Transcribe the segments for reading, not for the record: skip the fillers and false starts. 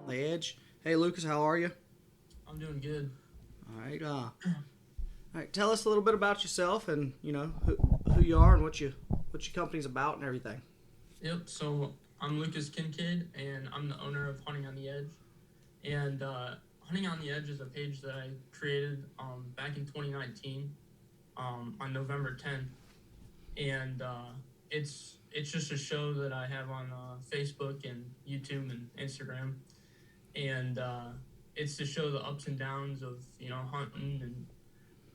The Edge. Hey, Lucas, how are you? I'm doing good. All right. Tell us a little bit about yourself and who you are and what your company's about and everything. Yep. So I'm Lucas Kincaid, and I'm the owner of Hunting on the Edge. And Hunting on the Edge is a page that I created back in 2019 on November 10th, and it's just a show that I have on Facebook and YouTube and Instagram, and it's to show the ups and downs of hunting and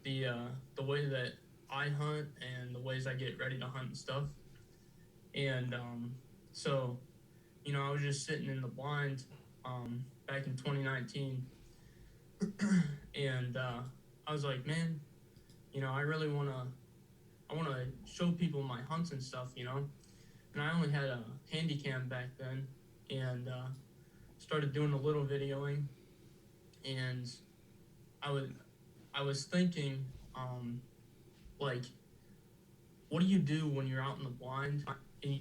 the way that I hunt and the ways I get ready to hunt and stuff. And so, I was just sitting in the blind back in 2019, and I was like, man, I really I want to show people my hunts and stuff, And I only had a handy cam back then, and started doing a little videoing, and I was thinking, like, what do you do when you're out in the blind and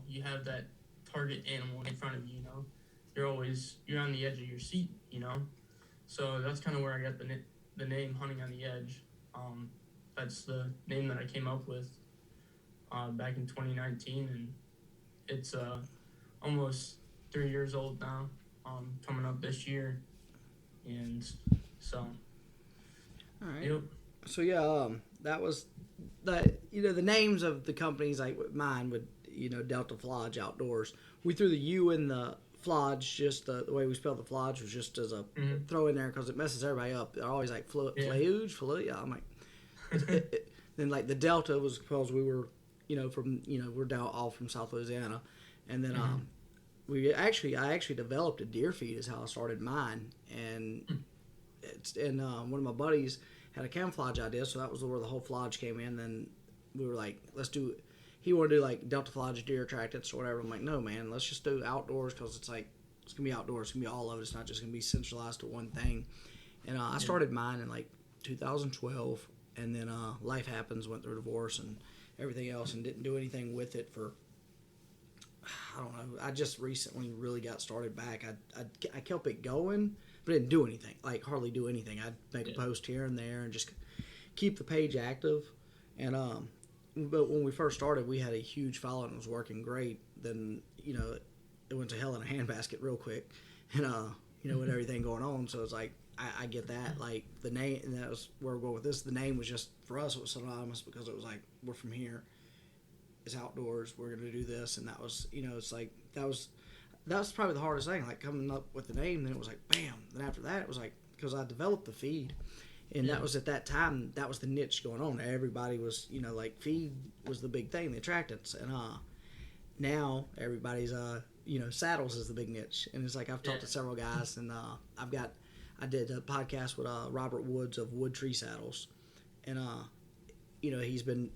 you have that target animal in front of you? You're on the edge of your seat. So that's kind of where I got the name Hunting on the Edge. That's the name that I came up with back in 2019, and it's almost 3 years old now. Coming up this year, and so. All right. Yep. So yeah, that was the the names of the companies like mine would Deltafauge Outdoors. We threw the U in the Flodge, just the way we spelled the Flodge was just as a throw in there because it messes everybody up. They're always like Flauge. I'm like, then like the Delta was because we were from we're down all from South Louisiana, and then I actually developed a deer feed is how I started mine, and one of my buddies had a camouflage idea, so that was where the whole Flodge came in. Then we were like, he wanted to do like Deltafauge deer attractants or whatever. I'm like, no man, let's just do outdoors because it's like it's gonna be outdoors, it's gonna be all of it. It's not just gonna be centralized to one thing. And I started mine in like 2012, and then life happens, went through a divorce and everything else, and didn't do anything with it for. I don't know. I just recently really got started back. I kept it going, but didn't do anything. Like hardly do anything. I'd make a post here and there and just keep the page active. And but when we first started, we had a huge following. It was working great. Then it went to hell in a handbasket real quick, and with everything going on. So it's like I get that. Like the name, and that was where we're going with this. The name was just for us. It was synonymous because it was like we're from here. It's outdoors. We're gonna do this, and that was it's like that was probably the hardest thing. Like coming up with the name, then it was like bam. Then after that, it was like because I developed the feed, and that was at that time that was the niche going on. Everybody was like feed was the big thing, the attractants, and now everybody's saddles is the big niche, and it's like I've talked to several guys, and I did a podcast with Robert Woods of Wood Tree Saddles, and he's been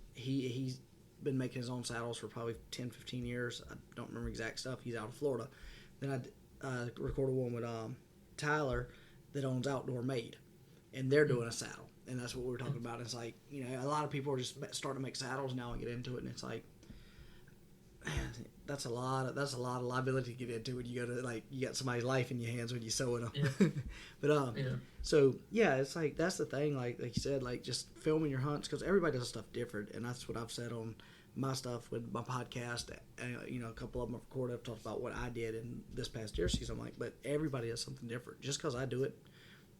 making his own saddles for probably 10, 15 years. I don't remember exact stuff. He's out of Florida. Then I recorded one with Tyler that owns Outdoor Made, and they're doing a saddle, and that's what we were talking about. It's like a lot of people are just starting to make saddles now and get into it, and it's like, man, that's a lot of liability to get into when you go to you got somebody's life in your hands when you're sewing them. Yeah. But so yeah, it's like that's the thing. Like you said, like just filming your hunts because everybody does stuff different, and that's what I've said on my stuff with my podcast. A couple of them I've recorded. I've talked about what I did in this past deer season. I'm like, but everybody does something different. Just because I do it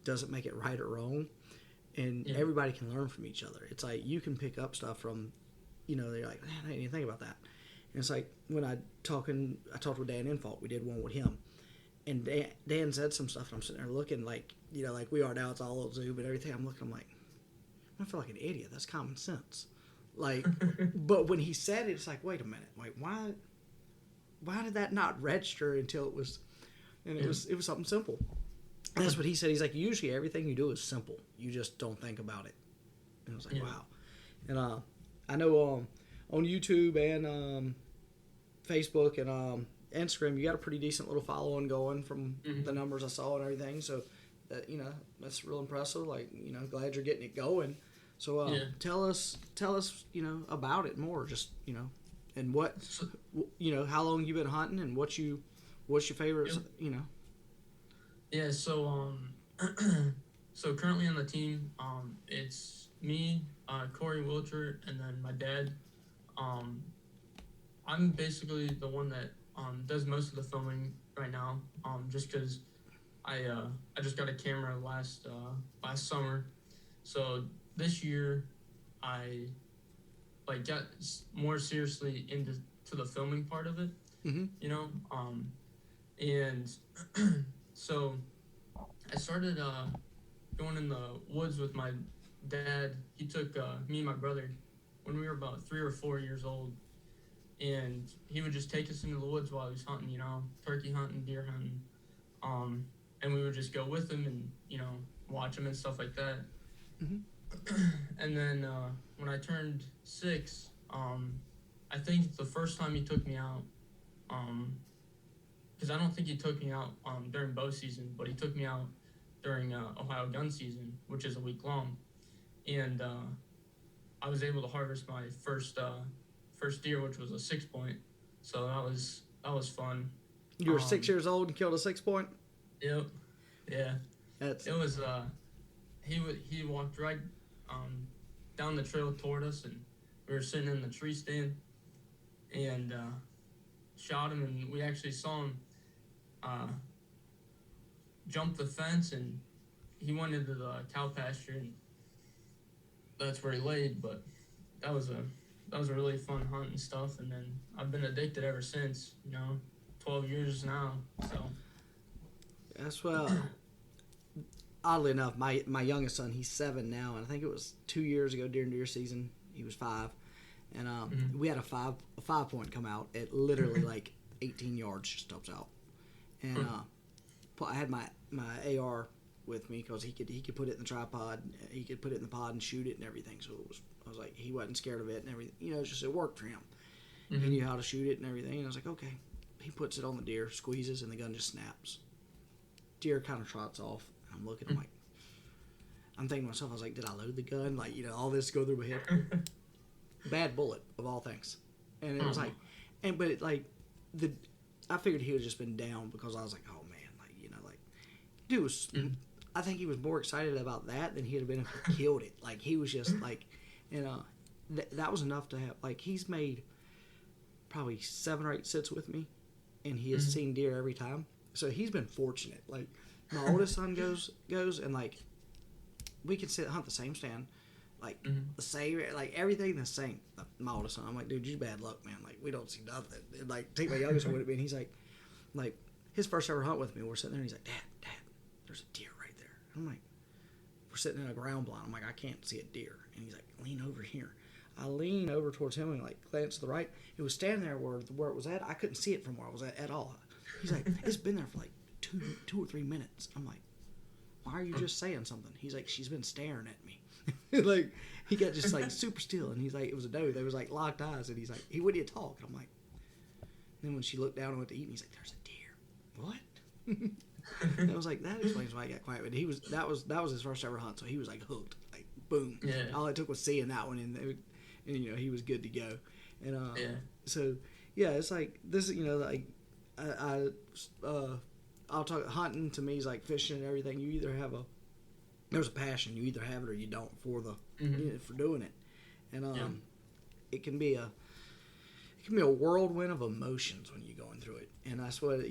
doesn't make it right or wrong, and everybody can learn from each other. It's like you can pick up stuff from, they're like, man, I didn't even think about that. And it's like when I talked with Dan Infault, we did one with him, and Dan said some stuff, and I'm sitting there looking like we are now. It's all Zoom and everything. I'm looking, I'm like, I feel like an idiot. That's common sense. Like, but when he said it, it's like, wait a minute, like why did that not register until it was, and it was something simple. And that's what he said. He's like, usually everything you do is simple. You just don't think about it. And I was like, wow. And I know on YouTube and Facebook and Instagram, you got a pretty decent little following going from the numbers I saw and everything. So that that's real impressive. Like glad you're getting it going. So tell us about it more. Just and what how long you been hunting and what's your favorite Yeah, so currently on the team, it's me, Corey Wilcher, and then my dad. Um, I'm basically the one that does most of the filming right now. Just because I just got a camera last summer, so this year I like got more seriously into the filming part of it. Mm-hmm. You know, and so I started going in the woods with my dad. He took me and my brother when we were about 3 or 4 years old, and he would just take us into the woods while he was hunting, turkey hunting, deer hunting, um, and we would just go with him and watch him and stuff like that. Mm-hmm. And then when I turned 6, I think the first time he took me out, because I don't think he took me out during bow season, but he took me out during Ohio gun season, which is a week long, and I was able to harvest my first deer, which was a 6 point. So that was fun. You were 6 years old and killed a 6 point. Yep. Yeah. That's It was he walked right down the trail toward us, and we were sitting in the tree stand, and shot him, and we actually saw him jump the fence, and he went into the cow pasture, and that's where he laid. But that was a really fun hunt and stuff, and then I've been addicted ever since. 12 years now. So that's well. Oddly enough, my youngest son, he's 7 now, and I think it was 2 years ago during deer season, he was 5, and we had a 5 point come out at literally like 18 yards just ups out, and I had my AR with me because he could put it in the tripod, he could put it in the pod and shoot it and everything. So I was like, he wasn't scared of it and everything. It's just it worked for him. Mm-hmm. He knew how to shoot it and everything. And I was like, okay. He puts it on the deer, squeezes, and the gun just snaps. Deer kind of trots off. I'm looking, I'm thinking to myself, I was like, did I load the gun? Like, all this go through my head. Bad bullet of all things. And it was like, I figured he would have just been down because I was like, oh man, dude was. I think he was more excited about that than he'd have been if he killed it. Like he was just like, that was enough to have. Like he's made probably 7 or 8 sits with me, and he has seen deer every time. So he's been fortunate. Like my oldest son goes, and like we can hunt the same stand, like the same, like everything the same. My oldest son, I'm like, dude, you bad luck, man. Like we don't see nothing. And, like take my youngest one with me, and he's like his first ever hunt with me. We're sitting there, and he's like, Dad, there's a deer right there. I'm like, we're sitting in a ground blind. I'm like, I can't see a deer. And he's like, lean over here. I lean over towards him and like glance to the right. It was standing there where it was at. I couldn't see it from where I was at all. He's like, it's been there for like two or 3 minutes. I'm like, why are you just saying something? He's like, she's been staring at me. Like he got just like super still, and he's like, it was a doe. They was like locked eyes, and he's like, he wouldn't talk. And I'm like, then when she looked down and went to eat, he's like, there's a deer. What? And I was like, that explains why he got quiet. But that was his first ever hunt, so he was like hooked, like boom. Yeah. All it took was seeing that one, and he was good to go. And Yeah. so yeah, it's like this, like I'll talk hunting to me is like fishing and everything. You either have there's a passion, you either have it or you don't for for doing it, and it can be a whirlwind of emotions when you're going through it, and that's what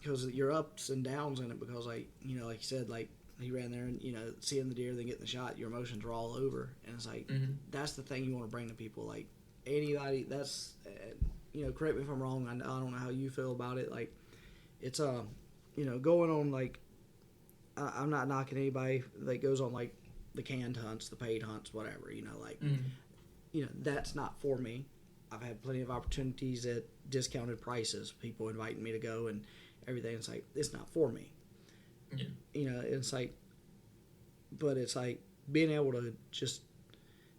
because your ups and downs in it, because like you said, like he ran there and seeing the deer, then getting the shot, your emotions are all over, and it's like that's the thing you want to bring to people. Like anybody that's correct me if I'm wrong, I don't know how you feel about it. Like it's going on, like I'm not knocking anybody that goes on like the canned hunts, the paid hunts, whatever, that's not for me. I've had plenty of opportunities at discounted prices, people inviting me to go and everything. It's like, it's not for me. Yeah. It's like, but it's like being able to just,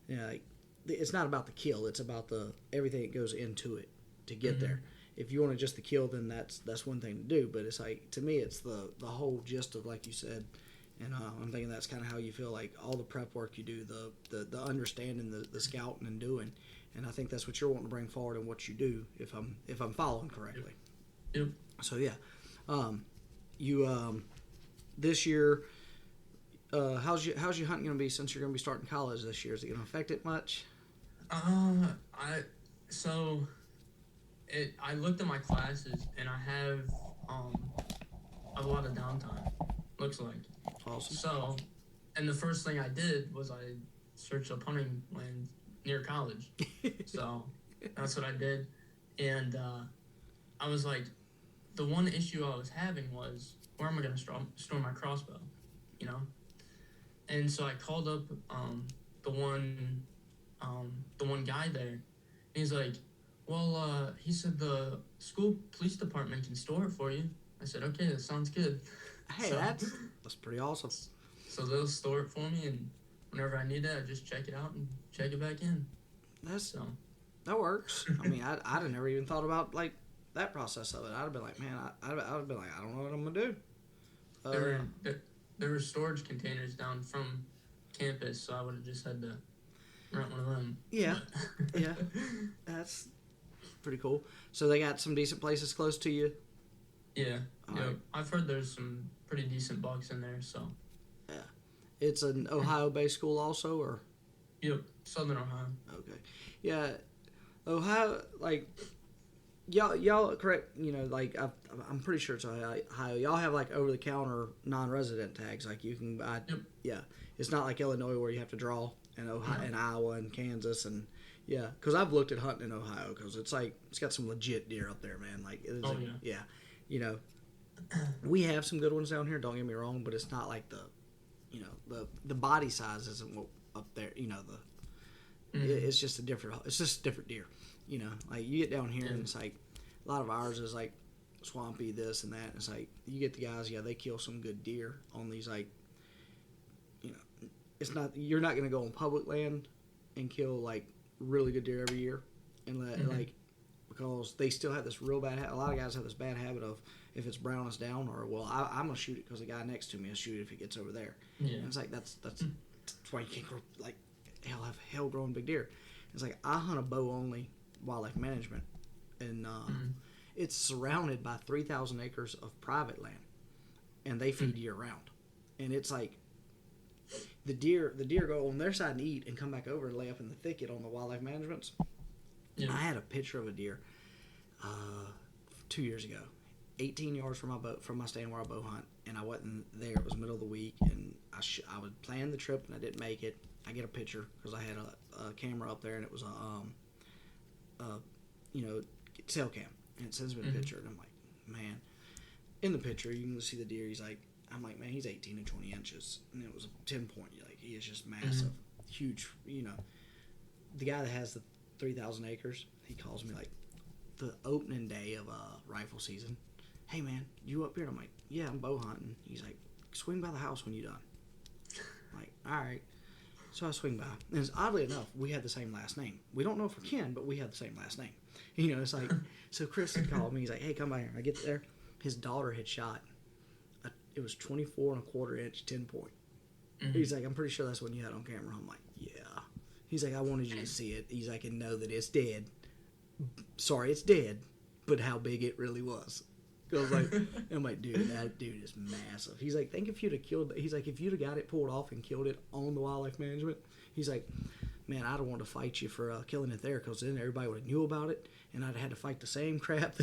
like, it's not about the kill. It's about everything that goes into it to get there. If you want to just the kill, then that's one thing to do. But it's like, to me, it's the whole gist of, like you said, and I'm thinking that's kind of how you feel, like all the prep work you do, the understanding, the scouting and doing. And I think that's what you're wanting to bring forward in what you do, if I'm following correctly. Yep. So yeah, you this year, how's your hunting going to be since you're going to be starting college this year? Is it going to affect it much? I so I looked at my classes and I have a lot of downtime. Looks like. Awesome. So, and the first thing I did was I searched up hunting land near college. So that's what I did, and I was like, the one issue I was having was where am I going to store my crossbow, you know? And so I called up the one guy there. And he's like, well, he said the school police department can store it for you. I said, okay, that sounds good. Hey, So- that's pretty awesome. So they'll store it for me, and whenever I need it, I just check it out and check it back in. So That works. I mean, I'd have never even thought about like that process of it. I'd have been like, man, I'd have been like, I don't know what I'm gonna do. There were storage containers down from campus, so I would have just had to rent one of them. Yeah, yeah, that's pretty cool. So they got some decent places close to you. Yeah, All yeah. right. I've heard there's some pretty decent bucks in there. So, It's an Ohio-based school also, or yep, Southern Ohio. okay, yeah, Ohio. Like y'all correct. You know, like I'm pretty sure it's Ohio. Y'all have like over-the-counter non-resident tags. Like you can buy. Yep. Yeah, it's not like Illinois where you have to draw, and Ohio, and Iowa, and Kansas, and yeah. Because I've looked at hunting in Ohio because it's like it's got some legit deer up there, man. Like it is. Oh, yeah. You know, we have some good ones down here. Don't get me wrong, but it's not like the body size isn't what up there. You know it's just a different. It's just a different deer. You know, like you get down here and it's like a lot of ours is like swampy, this and that. And it's like you get the guys, they kill some good deer on these like, it's not you're not gonna go on public land and kill like really good deer every year, and like because they still have this real bad. A lot of guys have this bad habit of if it's brown us down or I'm gonna shoot it because the guy next to me will shoot it if it gets over there. Yeah. And it's like that's why you can't grow like hell growing big deer. It's like I hunt a bow only wildlife management, and it's surrounded by 3,000 acres of private land, and they feed year round, and it's like the deer go on their side and eat and come back over and lay up in the thicket on the wildlife managements. Yeah. I had a picture of a deer 2 years ago, 18 yards from my stand where I bow hunt, and I wasn't there. It was the middle of the week, and I would plan the trip, and I didn't make it. I get a picture because I had a camera up there, and it was a cell cam, and it sends me a picture, and I'm like, man, in the picture you can see the deer. I'm like, man, he's 18 to 20 inches, and it was a 10 point. Like he is just massive, huge. The guy that has the 3,000 acres, he calls me like the opening day of rifle season. Hey man, you up here? I'm like, yeah, I'm bow hunting. He's like, swing by the house when you're done. I'm like, all right. So I swing by, and oddly enough, we had the same last name. We don't know if we're kin, but we have the same last name. It's like, so Chris called me. He's like, hey, come by here. I get there. His daughter had shot. It was 24.25 inch 10 point. He's like, I'm pretty sure that's one you had on camera. I'm like, yeah. He's like, I wanted you to see it. He's like, and know that it's dead. Sorry, it's dead, but how big it really was. I'm like, dude, that dude is massive. He's like, think if you'd have killed. He's like, if you'd have got it pulled off and killed it on the wildlife management. He's like, man, I'd have wanted to fight you for killing it there because then everybody would have knew about it, and I'd have had to fight the same crap.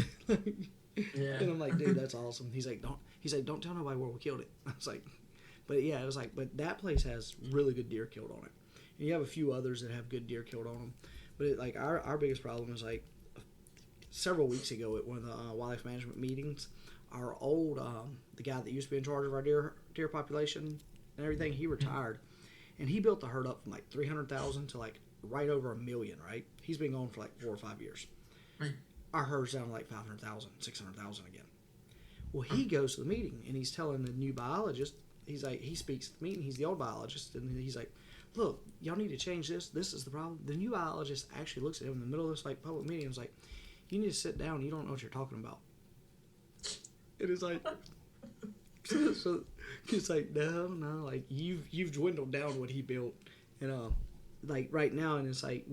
Yeah. And I'm like, dude, that's awesome. He's like, don't tell nobody where we killed it. I was like, but yeah, it was like, but that place has really good deer killed on it, and you have a few others that have good deer killed on them. But our biggest problem is like several weeks ago at one of the wildlife management meetings, our old the guy that used to be in charge of our deer population and everything, he retired, and he built the herd up from like 300,000 to like right over 1 million. Right, he's been going for like 4 or 5 years. Right. Our herd's down to like 500,000, 600,000 again. Well, he goes to the meeting and he's telling the new biologist. He's like, he speaks at the meeting. He's the old biologist, and he's like, look, y'all need to change this. This is the problem. The new biologist actually looks at him in the middle of this like public meeting and was like, you need to sit down. You don't know what you're talking about. It is like, so it's like, no, like you've dwindled down what he built, and like right now, and it's like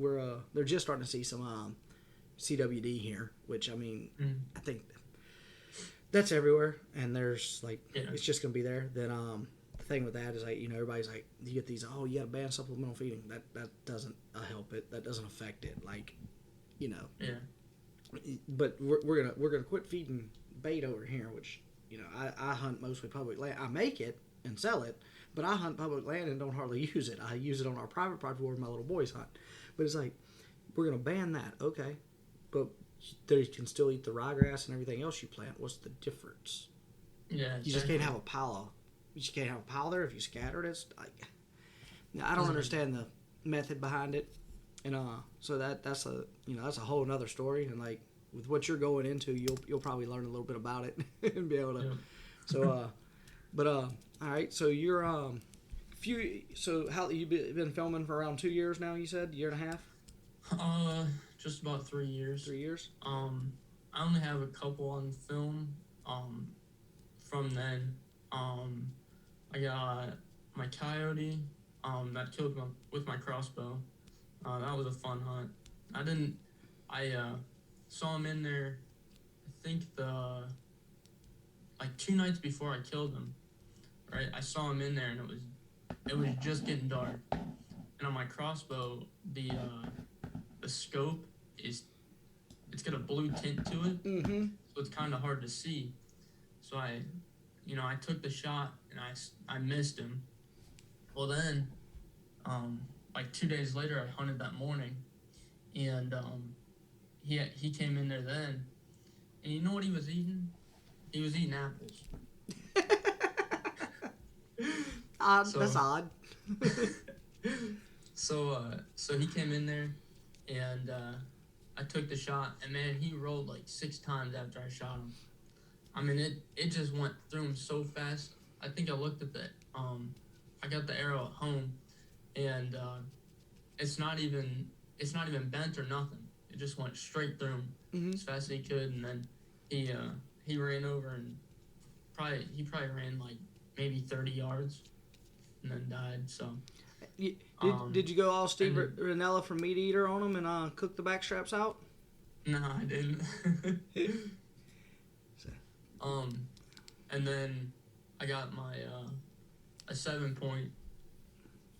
they're just starting to see some CWD here, which I mean, I think that's everywhere, and there's like Yeah. it's just gonna be there. Then the thing with that is like everybody's like you get these you gotta ban supplemental feeding. That doesn't help it. That doesn't affect it. Like Yeah. But we're gonna quit feeding bait over here, which I hunt mostly public land. I make it and sell it, but I hunt public land and don't hardly use it. I use it on our private property where my little boys hunt. But it's like we're gonna ban that, okay? But they can still eat the ryegrass and everything else you plant. What's the difference? Yeah. Exactly. You just can't have a pile. You just can't have a pile there if you scatter it. It's like I don't understand the method behind it, and so that's a whole nother story. And like with what you're going into, you'll probably learn a little bit about it and be able to. Yeah. So, all right. So you're So how you've been filming for around 2 years now? You said year and a half. Just about 3 years. 3 years. I only have a couple on film. From then, I got my coyote. That killed with my crossbow. That was a fun hunt. I saw him in there. I think 2 nights before I killed him. Right, I saw him in there, and it was just getting dark. And on my crossbow, the scope it's got a blue tint to it, so it's kind of hard to see. So I took the shot and I missed him. Well then, 2 days later, I hunted that morning, and he came in there then, and you know what he was eating? He was eating apples. That's odd. So he came in there, and I took the shot, and man, he rolled 6 times after I shot him. I mean, it just went through him so fast. I think I looked at the I got the arrow at home, and it's not even bent or nothing. It just went straight through him as fast as he could, and then he ran over and he probably ran maybe 30 yards, and then died. So. Did you go all Steve Ranella from Meat Eater on him and cook the back straps out? No, I didn't. And then I got my a 7-point.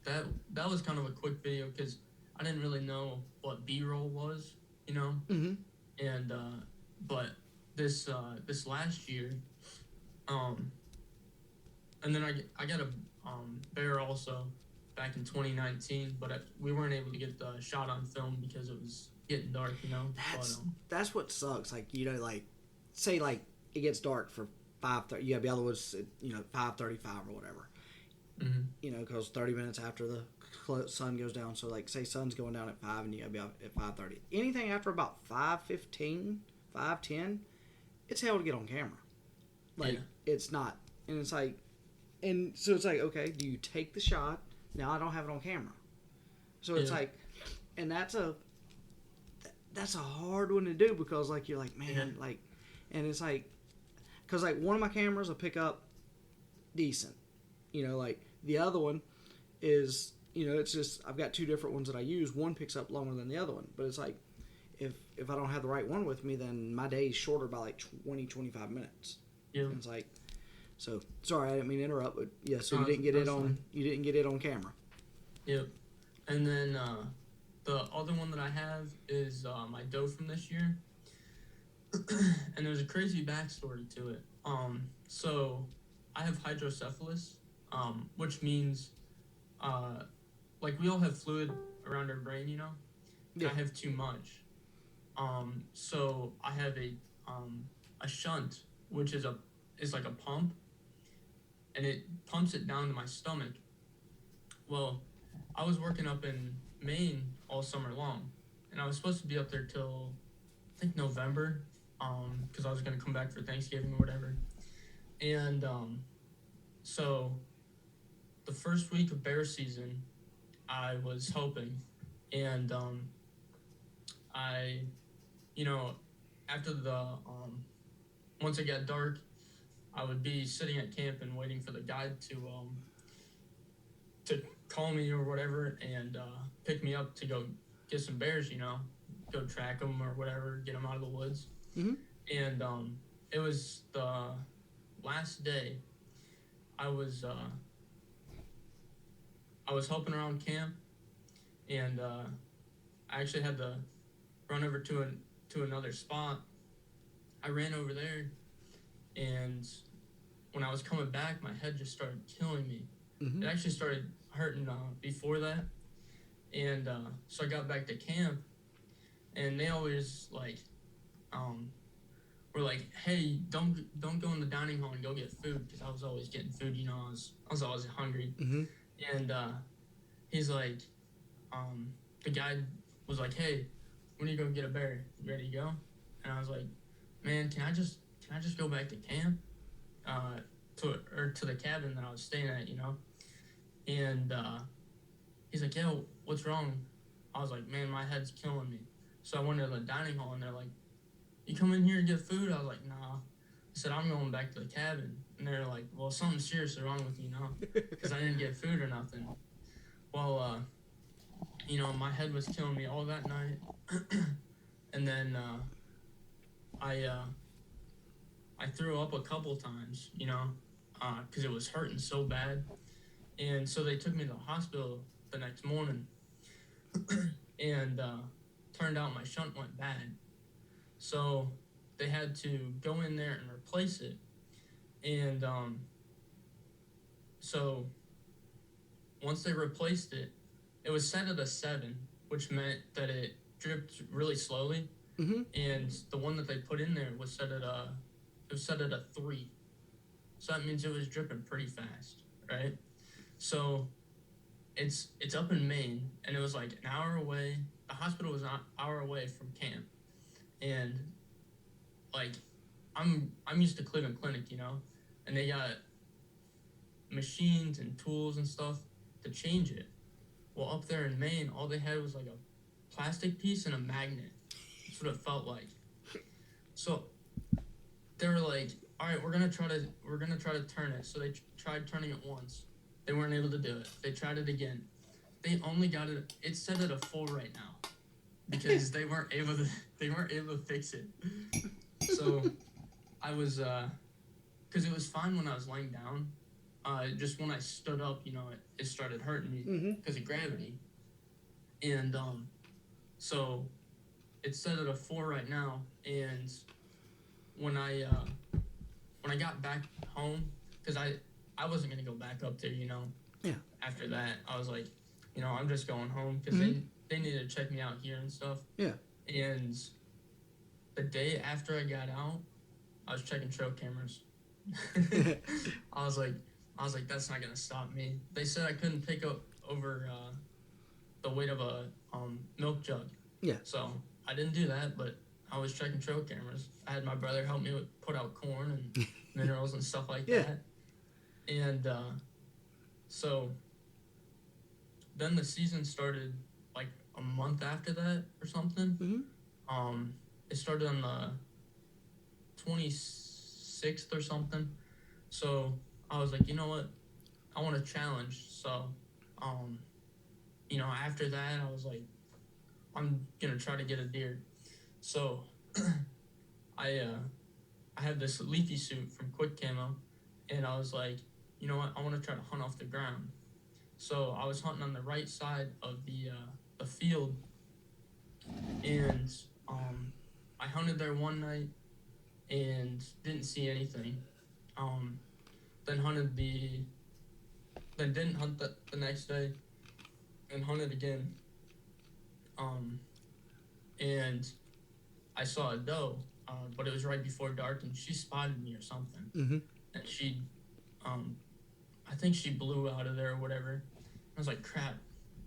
That was kind of a quick video because I didn't really know what B-roll was, And but this last year, and then I got a bear also back in 2019, but we weren't able to get the shot on film because it was getting dark, That's what sucks. Say it gets dark for 5:30. You gotta be out of the woods, 5:35 or whatever. Because 30 minutes after the sun goes down. So say sun's going down at 5 and you gotta be out at 5:30. Anything after about 5:15, 5:10, it's hell to get on camera. It's not, and it's and so it's okay. Do you take the shot? Now I don't have it on camera, so it's and that's a hard one to do because you're man, and it's because one of my cameras will pick up decent, the other one is it's just I've got 2 different ones that I use. One picks up longer than the other one, but it's if I don't have the right one with me, then my day is shorter by 20-25 minutes. Yeah, and it's so sorry, I didn't mean to interrupt, but yeah. So you didn't get it on camera. Yep. And then the other one that I have is my doe from this year, and there's a crazy backstory to it. So I have hydrocephalus, which means we all have fluid around our brain, Yeah. I have too much. So I have a shunt, which is like a pump, and it pumps it down to my stomach. Well, I was working up in Maine all summer long, and I was supposed to be up there till I think November, because I was gonna come back for Thanksgiving or whatever. And so the first week of bear season, I was helping, and I, after the once it got dark, I would be sitting at camp and waiting for the guide to call me or whatever and pick me up to go get some bears, go track them or whatever, get them out of the woods. Mm-hmm. And it was the last day. I was uh, I was helping around camp, and I actually had to run over to another spot. I ran over there, and when I was coming back, my head just started killing me. Mm-hmm. It actually started hurting before that, and so I got back to camp, and they always um, were like, "Hey, don't go in the dining hall and go get food," because I was always getting food. You know, I was always hungry, Mm-hmm. and he's like, the guy was like, "Hey, when are you gonna get a bear? You ready to go?" And I was like, "Man, can I just go back to camp, to the cabin that I was staying at, you know?" And he's like, "Yeah, what's wrong?" I was like, "Man, my head's killing me." So I went to the dining hall, and they're like, "You come in here to get food?" I was like, "Nah." I said, "I'm going back to the cabin." And they're like, "Well, something's seriously wrong with you now, because I didn't get food or nothing." Well, my head was killing me all that night, and then I I threw up a couple times, because it was hurting so bad, and so they took me to the hospital the next morning, and turned out my shunt went bad, so they had to go in there and replace it, and so once they replaced it, it was set at a 7, which meant that it dripped really slowly, Mm-hmm. and the one that they put in there was set at a 3, so that means it was dripping pretty fast, right? So it's up in Maine, and it was like an hour away. The hospital was an hour away from camp, and like I'm used to Cleveland Clinic, and they got machines and tools and stuff to change it. Well, up there in Maine, all they had was like a plastic piece and a magnet. That's what it felt like. So they were like, "All right, we're gonna try to turn it." So they tried turning it once. They weren't able to do it. They tried it again. They only got it. It's set at a 4 right now because they weren't able to fix it. So I was because it was fine when I was laying down. Just when I stood up, it started hurting me because of gravity. And so it's set at a 4 right now. And when I got back home, because I wasn't gonna go back up there, Yeah. After that, I was like, I'm just going home because they needed to check me out here and stuff. Yeah. And the day after I got out, I was checking trail cameras. I was like, that's not gonna stop me. They said I couldn't pick up over the weight of a milk jug. Yeah. So I didn't do that, but I was checking trail cameras. I had my brother help me put out corn and minerals and stuff like that. And so then the season started like a month after that or something. It started on the 26th or something. So I was like, you know what? I want a challenge. So, after that, I was like, I'm gonna try to get a deer. So, I had this leafy suit from Quick Camo, and I was like, you know what? I want to try to hunt off the ground. So I was hunting on the right side of the field, and I hunted there one night and didn't see anything. Then didn't hunt the next day, and hunted again. And I saw a doe, but it was right before dark, and she spotted me or something. Mm-hmm. And she, I think she blew out of there or whatever. I was like, crap.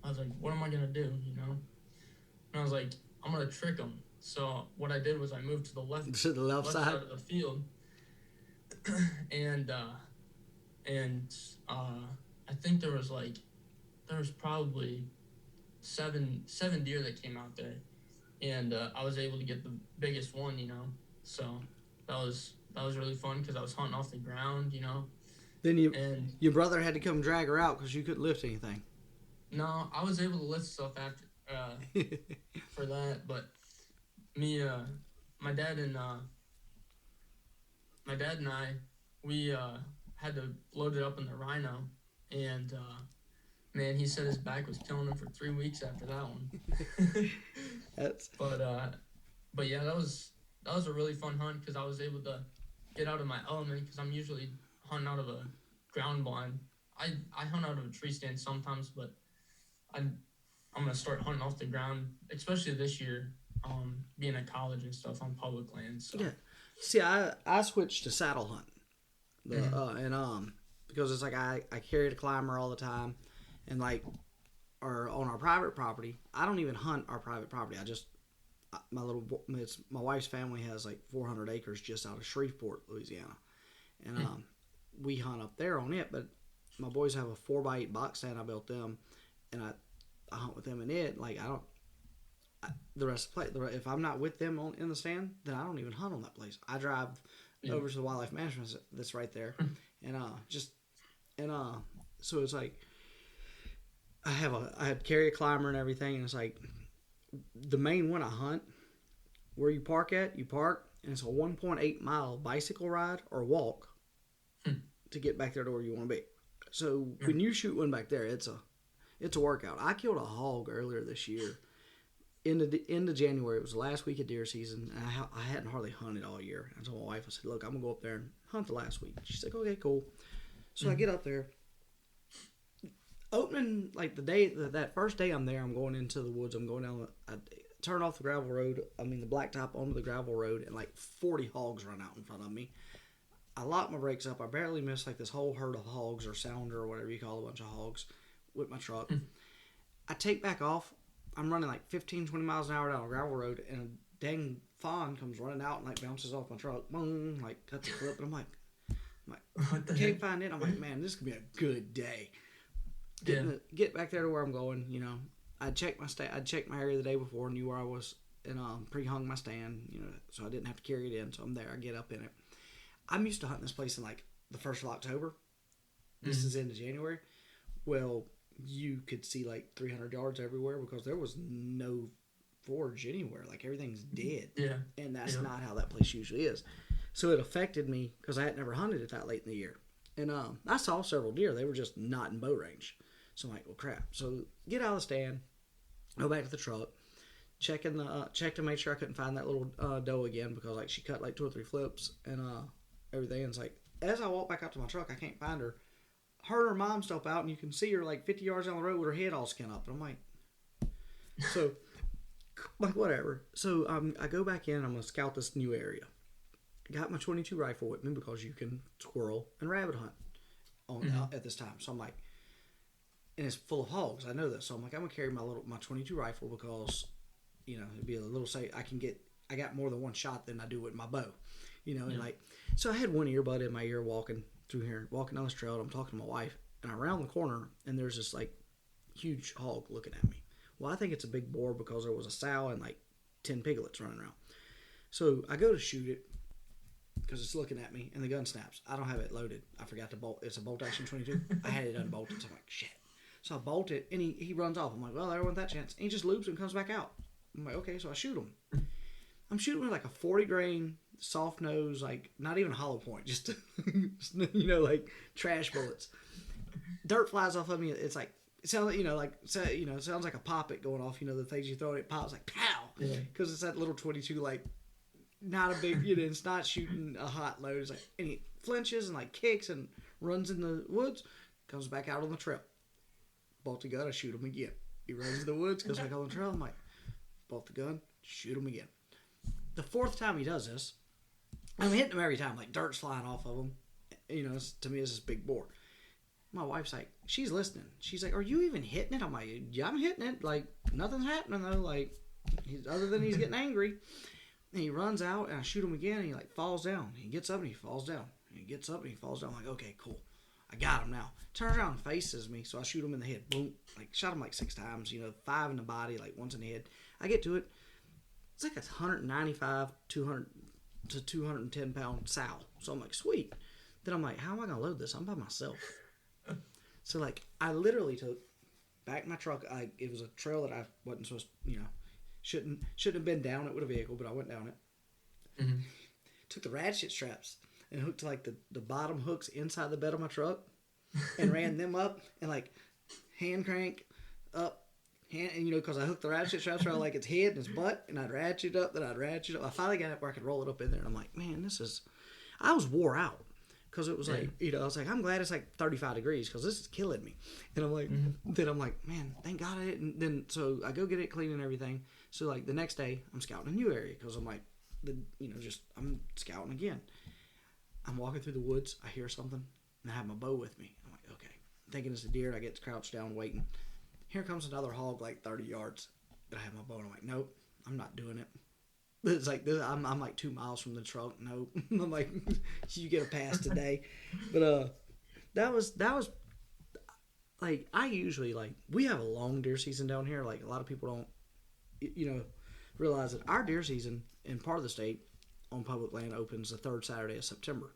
I was like, what am I gonna do? And I was like, I'm gonna trick them. So what I did was I moved to the left side of the field, and I think there was probably seven deer that came out there, and I was able to get the biggest one, So that was really fun because I was hunting off the ground, Then your brother had to come drag her out because you couldn't lift anything. No, I was able to lift stuff after for that, but me, my dad and my dad and I, we had to load it up in the Rhino, and man, he said his back was killing him for 3 weeks after that one. That's But yeah, that was a really fun hunt because I was able to get out of my element because I'm usually hunting out of a ground blind. I hunt out of a tree stand sometimes, but I'm gonna start hunting off the ground, especially this year. Being at college and stuff on public land. So. yeah. See, I switched to saddle hunting. Mm-hmm. And because it's like I carried a climber all the time, and like or on our private property, I don't even hunt our private property. I just my wife's family has like 400 acres just out of Shreveport, Louisiana, and we hunt up there on it. But my boys have a 4x8 box stand I built them, and I hunt with them in it. Like I don't. The rest of the place, if I'm not with them in the stand, then I don't even hunt on that place. I drive over to the wildlife management that's right there, and so it's like I had carry a climber and everything, and it's like the main one I hunt where you park, and it's a 1.8 mile bicycle ride or walk to get back there to where you want to be. So when you shoot one back there, it's a workout. I killed a hog earlier this year. End of January, it was the last week of deer season, and I hadn't hardly hunted all year. I told my wife, I said, look, I'm going to go up there and hunt the last week. She's like, okay, cool. So I get up there. Opening, like that first day I'm there, I'm going into the woods. I'm going down, I turn off the gravel road, the blacktop onto the gravel road, and like 40 hogs run out in front of me. I lock my brakes up. I barely miss like this whole herd of hogs or sounder or whatever you call a bunch of hogs with my truck. I take back off. I'm running like 15, 20 miles an hour down a gravel road, and a dang fawn comes running out and like bounces off my truck. Boom, like cuts a clip, and I'm like, can't find it. I'm like, man, this could be a good day. Get back there to where I'm going. I'd check my area the day before, knew where I was, and pre-hung my stand. So I didn't have to carry it in. So I'm there. I get up in it. I'm used to hunting this place in like the 1st of October. This is into January. Well, you could see like 300 yards everywhere because there was no forage anywhere. Like everything's dead. Yeah. And that's not how that place usually is. So it affected me because I had never hunted it that late in the year. And I saw several deer. They were just not in bow range. So I'm like, well, crap. So get out of the stand, go back to the truck, check to make sure I couldn't find that little doe again because like she cut like 2 or 3 flips and everything. And it's like, as I walk back out to my truck, I can't find her. Her and her mom stop out, and you can see her like 50 yards down the road with her head all skin up. And I'm like, so, like, whatever. So I go back in. I'm going to scout this new area. Got my 22 rifle with me because you can squirrel and rabbit hunt at this time. So I'm like, and it's full of hogs. I know this. So I'm like, I'm going to carry my 22 rifle because, it'd be a little safe. I got more than one shot than I do with my bow, and like, so I had one earbud in my ear walking through here, walking down this trail, and I'm talking to my wife, and I round the corner, and there's this like huge hog looking at me. Well, I think it's a big boar because there was a sow and like 10 piglets running around. So I go to shoot it because it's looking at me, and the gun snaps. I don't have it loaded. I forgot to bolt. It's a bolt action 22. I had it unbolted, so I'm like, shit. So I bolt it, and he runs off. I'm like, well, there wasn't that chance. And he just loops and comes back out. I'm like, okay, so I shoot him. I'm shooting with like a 40 grain soft nose, like not even a hollow point, just like trash bullets. Dirt flies off of me. It's like it sounds it sounds like a poppet going off. The things you throw it pops like pow, because it's that little 22, like not a big, it's not shooting a hot load. It's like, and he flinches and like kicks and runs in the woods, comes back out on the trail. Bolt the gun, I shoot him again. He runs in the woods, goes back on the trail. I'm like, bolt the gun, shoot him again. The 4th time he does this, I'm hitting him every time, like dirt's flying off of him. To me, it's this big boar. My wife's like, she's listening. She's like, are you even hitting it? I'm like, yeah, I'm hitting it. Like, nothing's happening though. Like, other than he's getting angry. And he runs out, and I shoot him again, and he like falls down. He gets up and he falls down. And he gets up and he falls down. I'm like, okay, cool. I got him now. Turns around and faces me, so I shoot him in the head. Boom. Like, shot him like 6 times, 5 in the body, like once in the head. I get to it. It's like a 195, 200 to 210 pound sow. So I'm like, sweet. Then I'm like, how am I going to load this? I'm by myself. So like, I literally took back my truck. It was a trail that I wasn't supposed to, shouldn't have been down it with a vehicle, but I went down it. Mm-hmm. Took the ratchet straps and hooked like the bottom hooks inside the bed of my truck and ran them up and like hand crank up. And because I hooked the ratchet straps around like its head and its butt, and I'd ratchet up, then I'd ratchet up. I finally got it where I could roll it up in there, and I'm like, man, I was wore out. Because it was like, I was like, I'm glad it's like 35 degrees because this is killing me. And I'm like, then I'm like, man, thank God I didn't. Then, so I go get it clean and everything. So, like, the next day, I'm scouting a new area because I'm like, I'm scouting again. I'm walking through the woods. I hear something, and I have my bow with me. I'm like, okay. I'm thinking it's a deer, and I get crouched down waiting. Here comes another hog like 30 yards. And I have my bow, and I'm like, nope, I'm not doing it. It's like I'm like 2 miles from the truck. Nope. I'm like, you get a pass today. But that was like, I usually, like, we have a long deer season down here. Like, a lot of people don't realize that our deer season in part of the state on public land opens the third Saturday of September.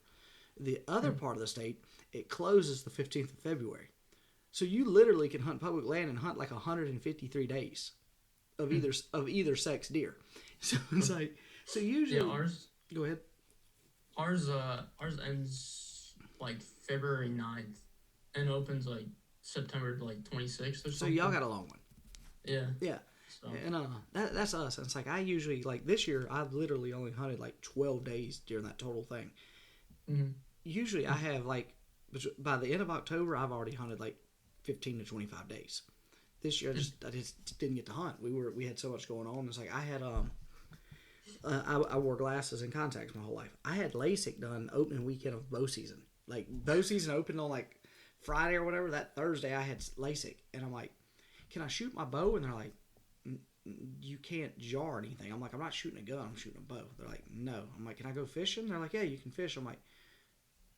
The other part of the state, it closes the 15th of February. So you literally can hunt public land and hunt like 153 days of either sex deer. So it's like, so usually, ours. Go ahead. Ours ends like February 9th and opens like September like 26th or something. So y'all got a long one. Yeah. Yeah. So. And that's us. And it's like, I usually, like, this year I've literally only hunted like 12 days during that total thing. Mm-hmm. Usually I have like, by the end of October I've already hunted like 15 to 25 days. This year I just didn't get to hunt. We had so much going on. It's like I had I wore glasses and contacts my whole life. I had LASIK done opening weekend of bow season. Like, bow season opened on like Friday or whatever. That Thursday I had LASIK, and I'm like, can I shoot my bow? And they're like, you can't jar anything. I'm like, I'm not shooting a gun. I'm shooting a bow. They're like, no. I'm like, can I go fishing? They're like, yeah, you can fish. I'm like,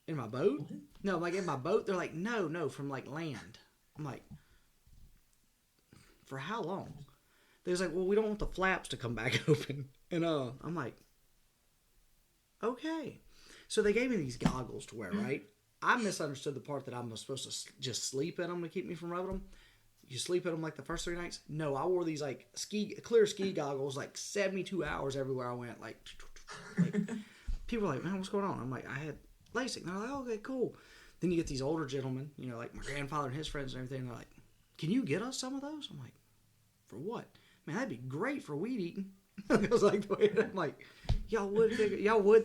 in my boat? No, I'm like, in my boat? They're like, no, from like land. I'm like, for how long? They was like, well, we don't want the flaps to come back open. And I'm like, okay. So they gave me these goggles to wear, right? I misunderstood the part that I'm supposed to just sleep in them to keep me from rubbing them. You sleep in them like the first 3 nights? No, I wore these like clear ski goggles like 72 hours everywhere I went. Like people are like, man, what's going on? I'm like, I had LASIK. And they're like, okay, cool. Then you get these older gentlemen, like my grandfather and his friends and everything. And they're like, can you get us some of those? I'm like, for what? Man, that'd be great for weed eating. I was like, I'm like, y'all would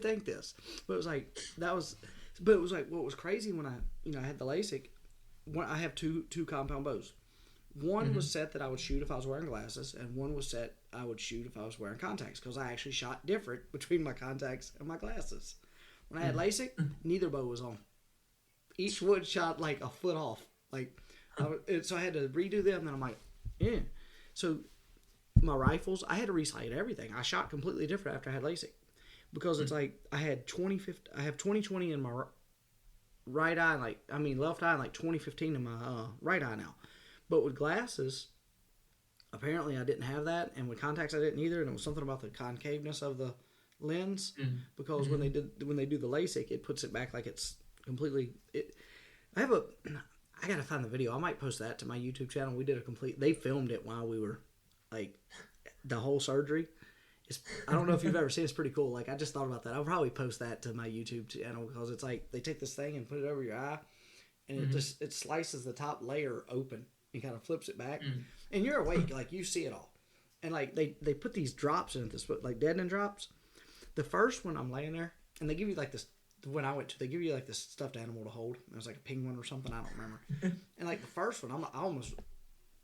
think this, but it was like what was crazy when I had the LASIK. I have two compound bows. One was set that I would shoot if I was wearing glasses, and one was set I would shoot if I was wearing contacts, because I actually shot different between my contacts and my glasses. When I had LASIK, neither bow was on. Each wood shot like a foot off. So I had to redo them, and I'm like, yeah. So my rifles, I had to resight everything. I shot completely different after I had LASIK, because it's like I have 20/20 in my right eye, left eye, and like 20/15 in my right eye now. But with glasses, apparently I didn't have that, and with contacts I didn't either. And it was something about the concaveness of the lens, because when they do the LASIK, it puts it back like it's completely. I gotta find the video. I might post that to my YouTube channel. They filmed it while we were like the whole surgery. I don't know if you've ever seen it. It's pretty cool. Like, I just thought about that. I'll probably post that to my YouTube channel, because it's like they take this thing and put it over your eye, and it slices the top layer open and kind of flips it back, and you're awake, like you see it all. And like they put these drops in this, like deadening drops. The first one, I'm laying there, and they give you like this. When I went to, they give you like this stuffed animal to hold. It was like a penguin or something. I don't remember. And like the first one,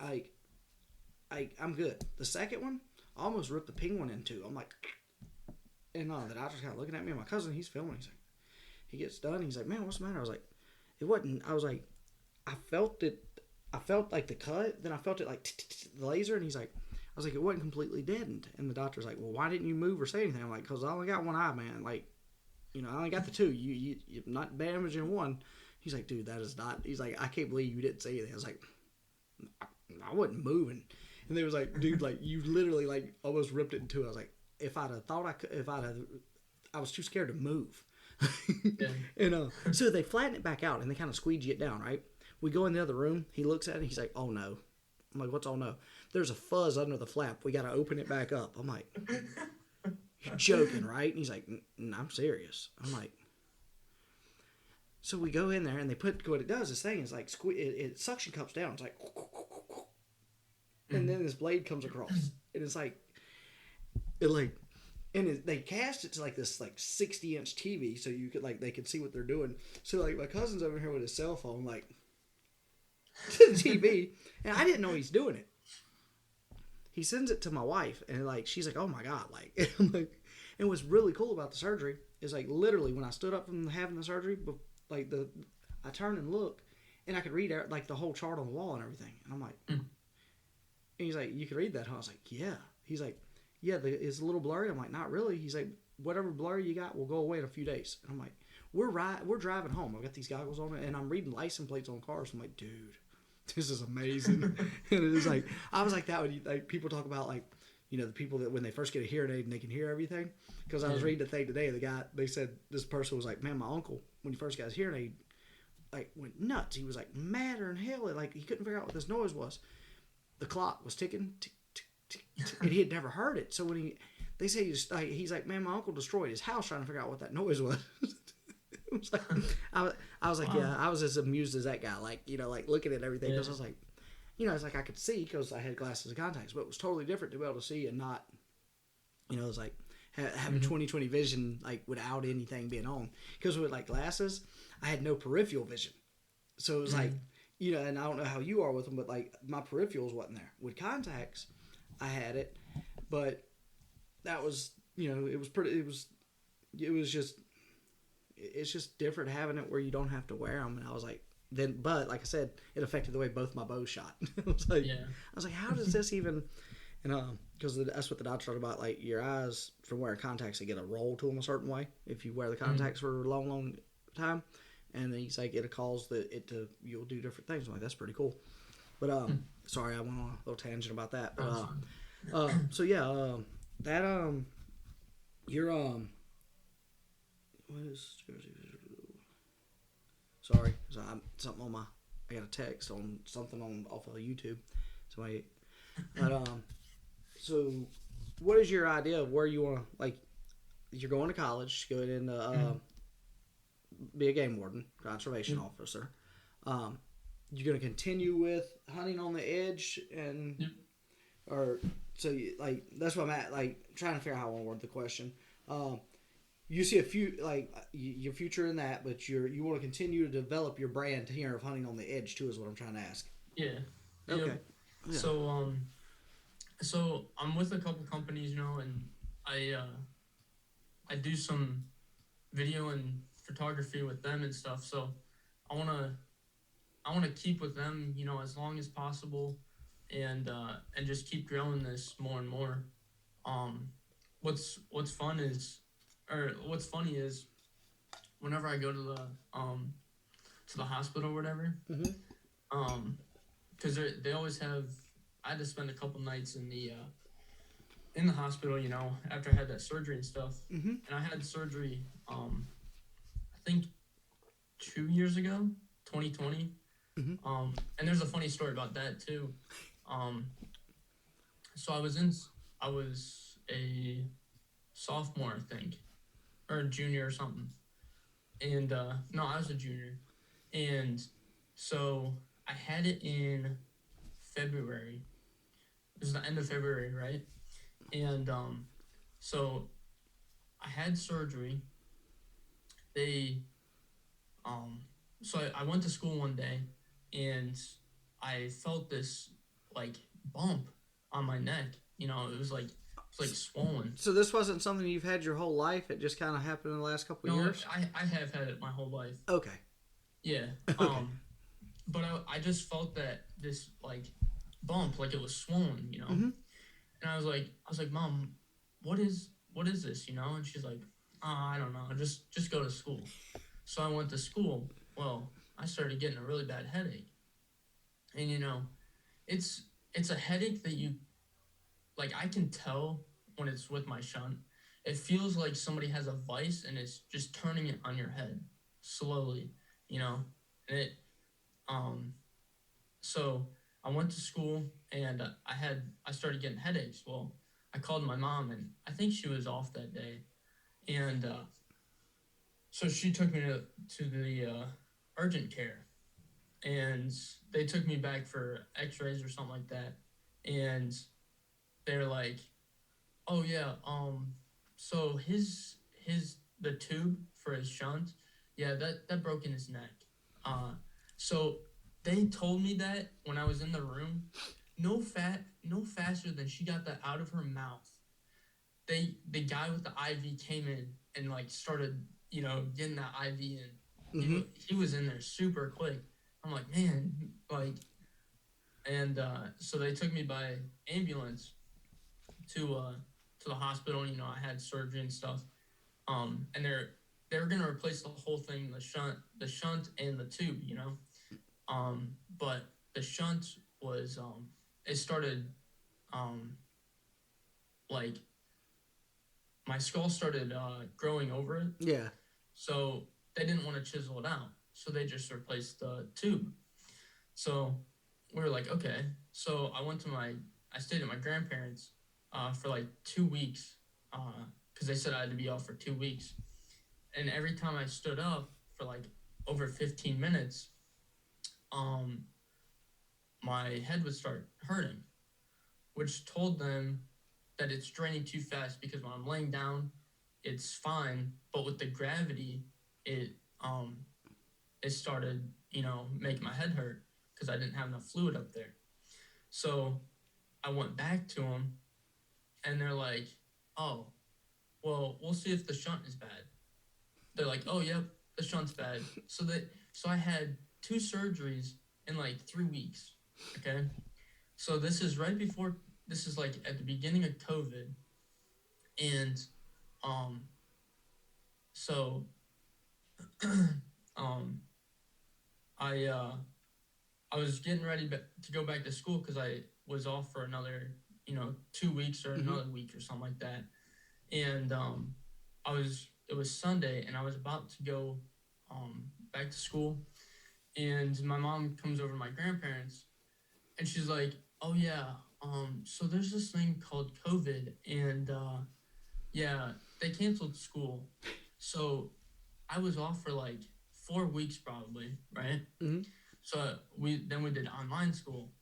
I'm good. The second one, I almost ripped the penguin in two. I'm like, and the doctor's kind of looking at me. And my cousin, he's filming. He's like, he gets done. He's like, man, what's the matter? I was like, it wasn't. I was like, I felt it. I felt like the cut. Then I felt it like the laser. And he's like, I was like, it wasn't completely deadened. And the doctor's like, well, why didn't you move or say anything? I'm like, because I only got one eye, man. Like, I only got the two. You're not damaging one. He's like, dude, that is not. He's like, I can't believe you didn't say anything. I was like, I wasn't moving. And they was like, dude, like, you literally like almost ripped it in two. I was like, if I'd have thought I was too scared to move. Yeah. And so they flatten it back out and they kind of squeegee it down, right? We go in the other room. He looks at it. He's like, oh no. I'm like, what's oh no? There's a fuzz under the flap. We got to open it back up. I'm like, you're joking, right? And he's like, I'm serious. I'm like, So we go in there and they put what it does. This thing is like it suction cups down. It's like, and then this blade comes across, and it's like, it like, and they cast it to like this like 60-inch TV, so you could like they could see what they're doing. So like my cousin's over here with his cell phone, like to the TV, and I didn't know he's doing it. He sends it to my wife, and like she's like, "Oh my god!" Like, and I'm like, and what's really cool about the surgery is like literally when I stood up from having the surgery, like I turned and look, and I could read out like the whole chart on the wall and everything, and I'm like, and he's like, "You can read that?" Huh? I was like, "Yeah." He's like, "Yeah, it's a little blurry." I'm like, "Not really." He's like, "Whatever blurry you got will go away in a few days." And I'm like, We're driving home. I've got these goggles on, and I'm reading license plates on cars. I'm like, dude, this is amazing. And it was like, I was like that when like people talk about like, you know, the people that when they first get a hearing aid and they can hear everything. Because I was reading the thing today, they said this person was like, man, my uncle when he first got his hearing aid, like went nuts. He was like madder than hell. Like he couldn't figure out what this noise was. The clock was ticking, tick, tick, tick, tick, and he had never heard it. So when they say he's like, man, my uncle destroyed his house trying to figure out what that noise was. It was like, I was like, wow. Yeah, I was as amused as that guy, like, you know, like looking at everything, because I was like, you know, it's like I could see because I had glasses and contacts, but it was totally different to be able to see and not, you know, it was like having 20/20 vision, like without anything being on. Because with like glasses, I had no peripheral vision, so it was like, you know, and I don't know how you are with them, but like my peripherals wasn't there. With contacts, I had it, but that was, you know, it was just. It's just different having it where you don't have to wear them. And I was like, but like I said, it affected the way both my bows shot. I was like, how does this even? And because that's what the doctor talked about. Like your eyes from wearing contacts, they get a roll to them a certain way if you wear the contacts for a long, long time. And he's like, it'll cause you'll do different things. I'm like, that's pretty cool. But sorry, I went on a little tangent about that. But so yeah, that you're what is sorry, so something on I got a text on something off of YouTube. But so what is your idea of where you want to, like, you're going to college, going into be a game warden, conservation officer. You're going to continue with hunting on the edge or so you, like that's what I'm at, like trying to figure out how I want to word the question. You see your future in that, but you want to continue to develop your brand here of hunting on the edge too, is what I'm trying to ask. Yeah. Okay. Yeah. So I'm with a couple companies, you know, and I do some video and photography with them and stuff. So I wanna keep with them, you know, as long as possible, and just keep growing this more and more. What's funny is whenever I go to the hospital or whatever, because they always have. I had to spend a couple nights in the hospital, you know, after I had that surgery and stuff. And I had surgery, I think 2 years ago, 2020. And there's a funny story about that too. So I was a sophomore, I think, or a junior or something. And no, I was a junior. And so I had it in February. It was the end of February, right? And so I had surgery. So I went to school one day, and I felt this like bump on my neck. You know, it was like swollen. So this wasn't something you've had your whole life? It just kind of happened in the last couple of years? I have had it my whole life. Okay. Yeah. Okay. But I just felt that this like bump, like it was swollen, you know. And I was like, Mom, what is this, you know? And she's like, I don't know, just go to school. So I went to school. Well, I started getting a really bad headache, and you know, it's a headache that you, like, I can tell when it's with my shunt. It feels like somebody has a vice and it's just turning it on your head slowly, you know. And it so I went to school, and I started getting headaches. Well, I called my mom, and I think she was off that day, and So she took me to the urgent care, and they took me back for X-rays or something like that, and they're like, "Oh yeah, so his the tube for his shunt, yeah, that broke in his neck." Uh, so they told me that when I was in the room, no faster than she got that out of her mouth. The guy with the IV came in and like started, getting that IV in. Mm-hmm. He was in there super quick. I'm like, man, like, and so they took me by ambulance to uh to the hospital. I had surgery and stuff. And they're gonna replace the whole thing, the shunt and the tube. But the shunt was it started um like my skull started growing over it, Yeah. so they didn't want to chisel it out, so they just replaced the tube. So we were like, okay. So I stayed at my grandparents for like 2 weeks because they said I had to be off for 2 weeks. And every time I stood up for like over 15 minutes, um, my head would start hurting, which told them that it's draining too fast because when I'm laying down, it's fine, but with the gravity, it um it started making my head hurt because I didn't have enough fluid up there. So I went back to them, and they're like, "Oh, well, we'll see if the shunt is bad." They're like, "Oh, yep, the shunt's bad." So I had two surgeries in like 3 weeks. Okay, so this is like at the beginning of COVID, and um, so um, I I was getting ready to go back to school because I was off for another 2 weeks or Mm-hmm. another week or something like that, and it was Sunday, and I was about to go back to school, and my mom comes over to my grandparents, and she's like, "Oh yeah, so there's this thing called COVID, and yeah, they canceled school, so I was off for like 4 weeks probably, right? Mm-hmm. So we did online school.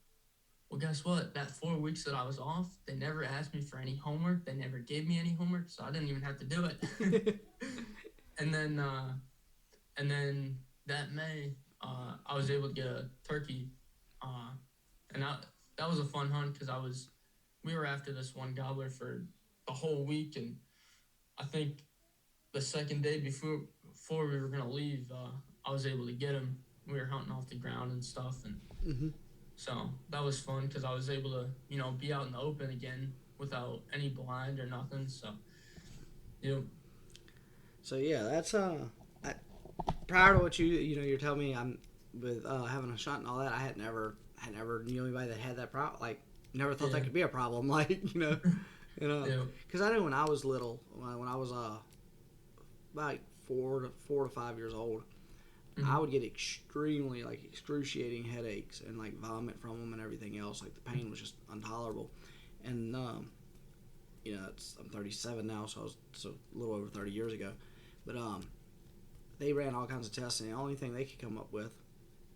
Well, guess what? That 4 weeks that I was off, they never asked me for any homework. They never gave me any homework, so I didn't even have to do it. and then and then that May, I was able to get a turkey, uh, and that was a fun hunt because we were after this one gobbler for the whole week, and I think the second day before we were gonna leave, I was able to get him. We were hunting off the ground and stuff, and Mm-hmm. so that was fun because I was able to be out in the open again without any blind or nothing. So yeah, So yeah, that's I, prior to what you're telling me, I'm with having a shunt and all that. I had never knew anybody that had that problem. Like, never thought that yeah, could be a problem. Like, yeah, because I know when I was little, when I was like 4 to 5 years old, I mm-hmm. would get extremely like excruciating headaches and like vomit from them and everything else. Like the pain was just intolerable. And I'm 37 now, so I was a little over 30 years ago. But they ran all kinds of tests, and the only thing they could come up with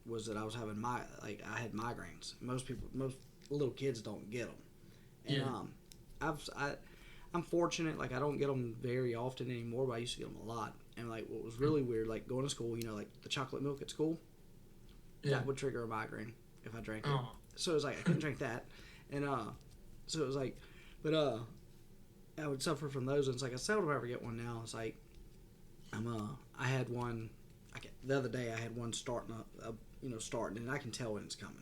was that I was having I had migraines. Most little kids don't get them, and Yeah, I'm fortunate. Like I don't get them very often anymore, but I used to get them a lot. And like what was really weird, like going to school, like the chocolate milk at school, yeah. that would trigger a migraine if I drank it. Oh, So it was like I couldn't drink that, and so it was like, but I would suffer from those. And it's like I seldom ever get one now. It's like I had one. The other day I had one starting, and I can tell when it's coming,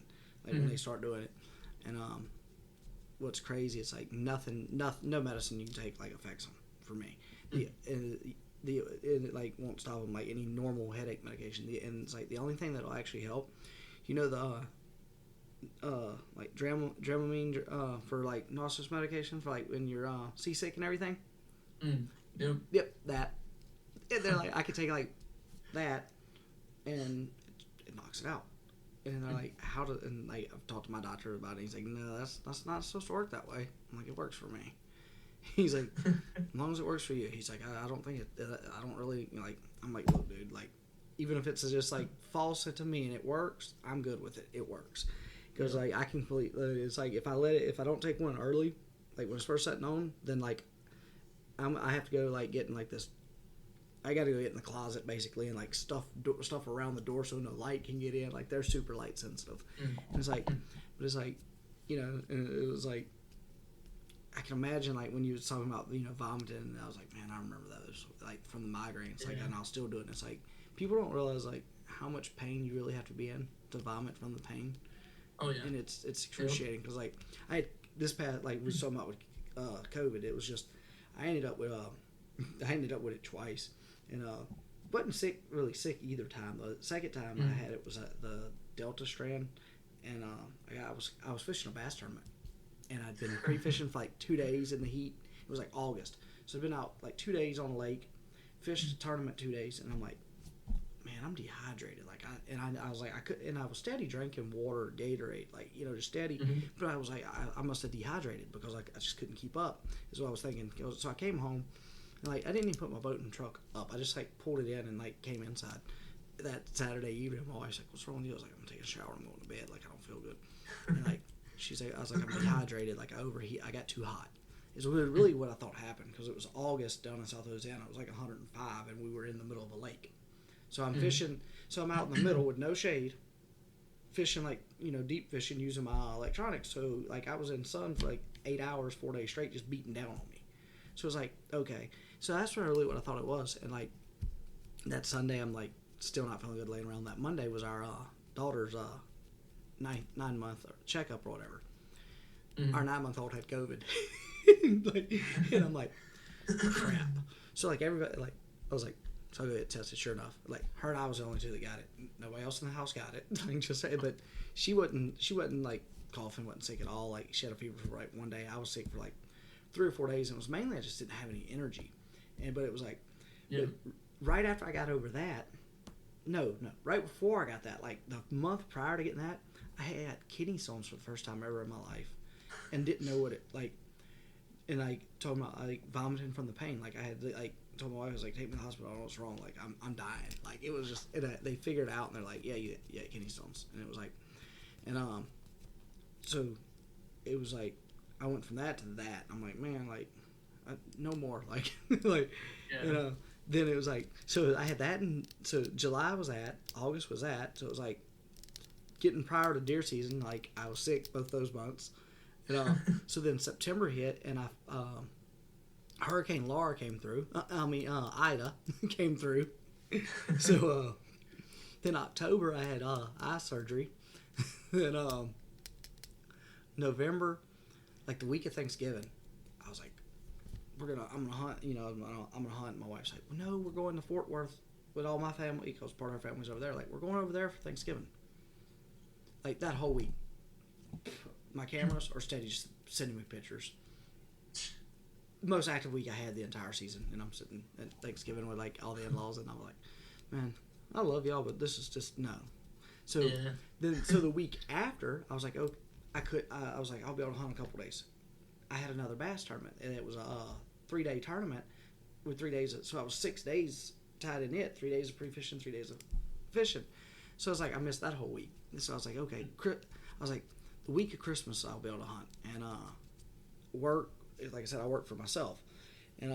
like when mm-hmm. they start doing it. And what's crazy, it's like no medicine you can take like affects them for me. It like won't stop them like any normal headache medication. And it's like the only thing that'll actually help, the like Dramamine for like nauseous medication for like when you're seasick and everything. Mm. Yep. Yep, that. And they're like, I could take like that, and it knocks it out. And they're like, how to? And like, I've talked to my doctor about it. He's like, no, that's not supposed to work that way. I'm like, it works for me. He's like, as long as it works for you. He's like, I don't think I don't really like. I'm like, look, dude, like, even if it's just like false to me and it works, I'm good with it. It works because like I completely. It's like if I don't take one early, like when it's first setting on, then like I have to go like getting like this. I got to go get in the closet basically and like stuff around the door so no light can get in. Like they're super light sensitive. And it's like, but it's like, and it was like, I can imagine like when you was talking about vomiting, and I was like, man, I remember those like from the migraines, like, and I'll still do it. And it's like people don't realize like how much pain you really have to be in to vomit from the pain. Oh yeah. And it's excruciating because like I had this past like we was talking about with COVID, it was just I ended up with it twice. And wasn't really sick either time. The second time I had it was at the Delta strand, and I was fishing a bass tournament, and I'd been pre-fishing for like 2 days in the heat. It was like August, so I'd been out like 2 days on the lake, fished a tournament 2 days, and I'm like, man, I'm dehydrated. Like I was like I was steady drinking water, Gatorade, like just steady, but I was like I must have dehydrated because I just couldn't keep up. Is what I was thinking. So I came home. Like I didn't even put my boat in the truck up. I just like pulled it in and like came inside. That Saturday evening, my wife's like, "What's wrong with you?" I was like, "I'm taking a shower. I'm going to bed. Like I don't feel good." And like I was like, "I'm dehydrated. Like I overheat. I got too hot." It's really what I thought happened because it was August down in South Louisiana. It was like 105, and we were in the middle of a lake. So I'm fishing. So I'm out in the middle with no shade, fishing like deep fishing using my electronics. So like I was in sun for like 8 hours, 4 days straight, just beating down on me. So it was like, okay. So that's really what I thought it was. And like that Sunday, I'm like still not feeling good laying around. That Monday was our daughter's 9-month checkup or whatever. Our 9-month-old had COVID. And I'm like, crap. So like everybody, like I was like, so I go get tested. Sure enough, like her and I was the only two that got it. Nobody else in the house got it. Just say, but she wasn't like coughing, wasn't sick at all. Like she had a fever for like 1 day. I was sick for like 3 or 4 days, and it was mainly I just didn't have any energy. But it was like, right after I got over that, right before I got that, like the month prior to getting that, I had kidney stones for the first time ever in my life, and didn't know what it like. And like talking about like vomiting from the pain, like I had like told my wife, I was like, take me to the hospital. I don't know what's wrong. Like I'm dying. Like it was just they figured it out, and they're like, yeah, you had kidney stones, and it was like, and so it was like. I went from that to that. I'm like, man, like, no more. Like, then it was like, so I had that, and so July was that, August was that, so it was like getting prior to deer season. Like, I was sick both those months. So then September hit, and Hurricane Laura came through. Ida came through. So then October, I had eye surgery. Then November. Like the week of Thanksgiving, I was like, I'm gonna hunt. I'm gonna hunt. And my wife's like, well, no, we're going to Fort Worth with all my family because part of our family's over there. Like we're going over there for Thanksgiving. Like that whole week, my cameras are steady, just sending me pictures. Most active week I had the entire season, and I'm sitting at Thanksgiving with like all the in-laws, and I'm like, man, I love y'all, but this is just no. So so the week after, I was like, oh. I was like, I'll be able to hunt a couple days. I had another bass tournament, and it was a 3-day tournament with 3 days. So I was 6 days tied in it, 3 days of pre-fishing, 3 days of fishing. So I was like, I missed that whole week. And so I was like, okay. I was like, the week of Christmas I'll be able to hunt and work. Like I said, I work for myself, and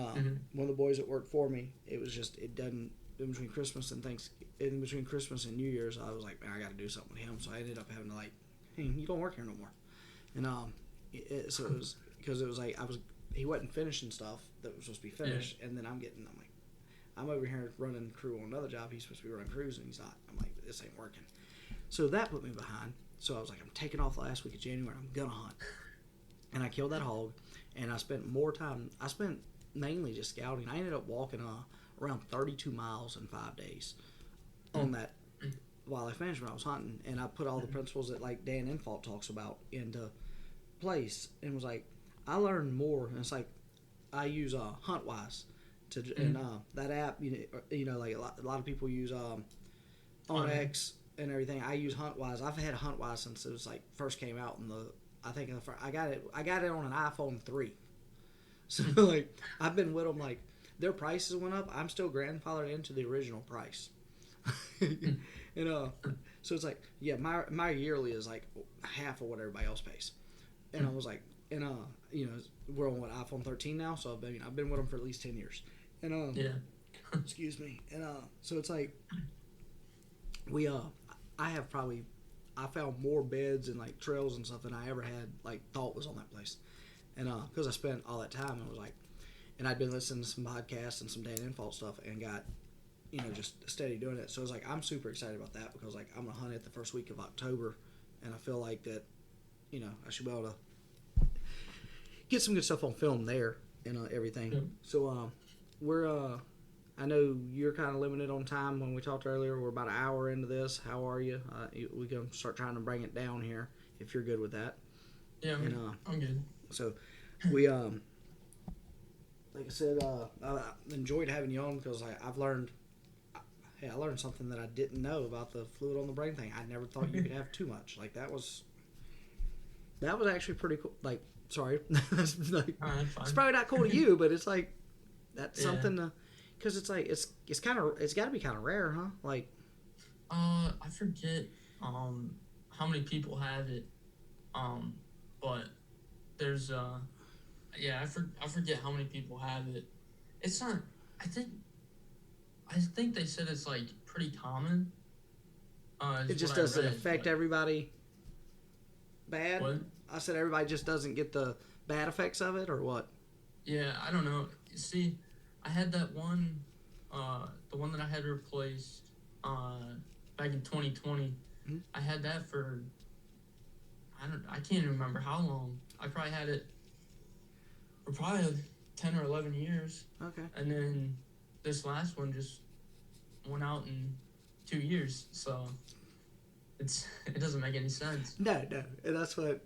one of the boys that worked for me, it was just it doesn't. In between Christmas and New Year's, I was like, man, I got to do something with him. So I ended up having to like. You don't work here no more, and so it was because it was like he wasn't finishing stuff that was supposed to be finished, and then I'm like I'm over here running crew on another job. He's supposed to be running crews, and he's not. I'm like, this ain't working. So that put me behind. So I was like, I'm taking off the last week of January. I'm gonna hunt, and I killed that hog, and I spent more time. I spent mainly just scouting. I ended up walking around 32 miles in 5 days on that. Wildlife management I was hunting, and I put all the principles that like Dan Infalt talks about into place, and was like I learned more. And it's like I use HuntWise to and that app, like a lot of people use OnX and everything. I use HuntWise. I've had HuntWise since it was like first came out in I got it on an iPhone 3. So like I've been with them like their prices went up. I'm still grandfathered into the original price. And so it's like yeah, my yearly is like half of what everybody else pays. And I was like, and you know, we're on what iPhone 13 now, so I've been with them for at least 10 years. And Yeah. excuse me. And so it's like I found more beds and like trails and stuff than I ever had like thought was on that place. And because I spent all that time, and was like, and I'd been listening to some podcasts and some Dan Infalt stuff, and got just steady doing it. So it's like I'm super excited about that because like I'm gonna hunt it the first week of October, and I feel like that I should be able to get some good stuff on film there and everything. Yep. So we're I know you're kind of limited on time. When we talked earlier, we're about an hour into this. How are you? We can start trying to bring it down here if you're good with that. Yeah, I'm good. So we like I said, I enjoyed having you on because I've learned. Hey, I learned something that I didn't know about the fluid on the brain thing. I never thought you could have too much. Like that was actually pretty cool. Like, sorry, that's like, it's probably not cool to you, but it's like that's something because it's like it's got to be kind of rare, huh? Like, I forget how many people have it, but there's I forget how many people have it. It's not. I think they said it's like pretty common. It just doesn't affect everybody bad. What? I said everybody just doesn't get the bad effects of it, or what? Yeah, I don't know. See, I had that one, the one that I had replaced back in 2020. Mm-hmm. I had that for I can't even remember how long. I probably had it for probably 10 or 11 years. Okay. And then this last one just went out in 2 years, so it doesn't make any sense. No, and that's what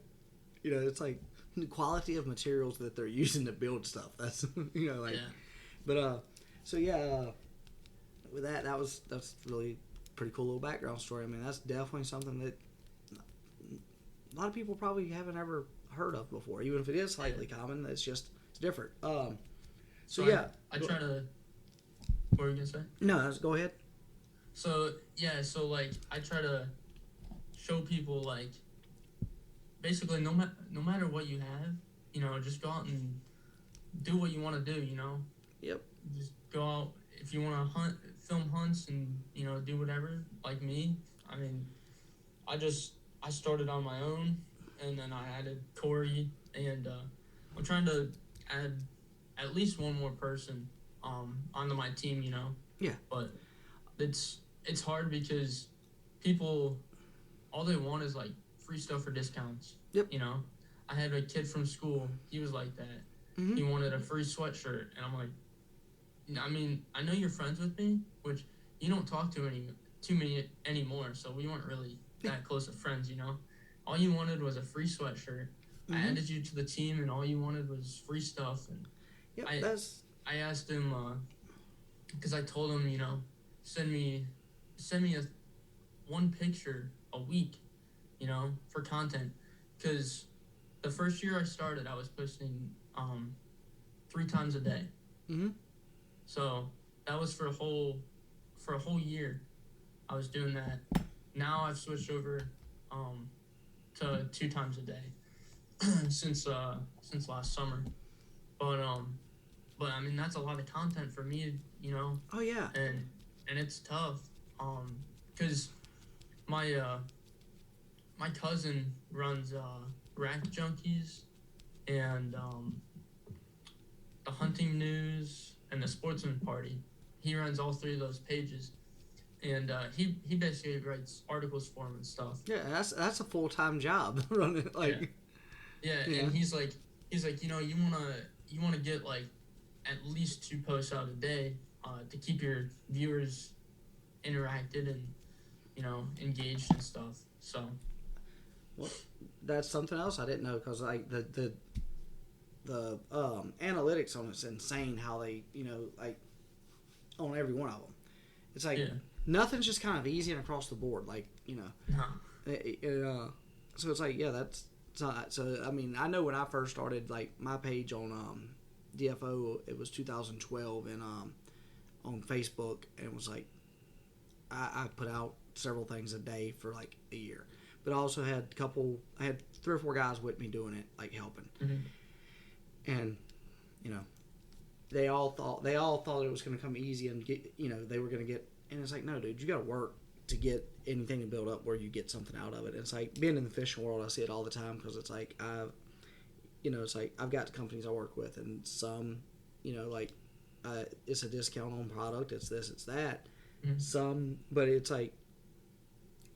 it's like the quality of materials that they're using to build stuff. That's like, but so yeah, with that's really pretty cool little background story. I mean, that's definitely something that a lot of people probably haven't ever heard of before, even if it is slightly common. It's different. So yeah, I try to. What were you gonna say? No, go ahead. So like I try to show people like basically no matter what you have, just go out and do what you want to do. Yep. Just go out if you want to film hunts, and do whatever. Like me, I mean, I started on my own, and then I added Corey, and I'm trying to add at least one more person onto my team, Yeah. But it's hard because people, all they want is like free stuff or discounts. Yep. I had a kid from school. He was like that. Mm-hmm. He wanted a free sweatshirt, and I'm like, I mean, I know you're friends with me, which you don't talk to me anymore. So we weren't really that close of friends, All you wanted was a free sweatshirt. Mm-hmm. I added you to the team, and all you wanted was free stuff. And I asked him because I told him, send me one picture a week, for content. Because the first year I started, I was posting 3 times a day. Mm-hmm. So that was for a whole year. I was doing that. Now I've switched over to 2 times a day since last summer. But I mean that's a lot of content for me, Oh yeah. And it's tough because my cousin runs Rack Junkies and the Hunting News and the Sportsman Party. He runs all 3 of those pages, and he basically writes articles for him and stuff. Yeah, that's a full-time job running like. Yeah. And he's like you wanna get like at least 2 posts out a day to keep your viewers interacted and engaged and stuff. So. Well, that's something else I didn't know because like the analytics on it's insane how they like on every one of them. It's like nothing's just kind of easy and across the board. Like so it's like that's not. So I mean I know when I first started like my page on DFO. It was 2012, and on Facebook, and it was like I put out several things a day for like a year. But I also had I had 3 or 4 guys with me doing it, like helping. And, you know, they all thought it was going to come easy and get, you know, they were going to get, and it's like, no, dude, you got to work to get anything to build up where you get something out of it. And it's like being in the fishing world, I see it all the time because it's like it's like I've got companies I work with, and some, you know, like it's a discount on product, it's this, it's that. Some, but it's like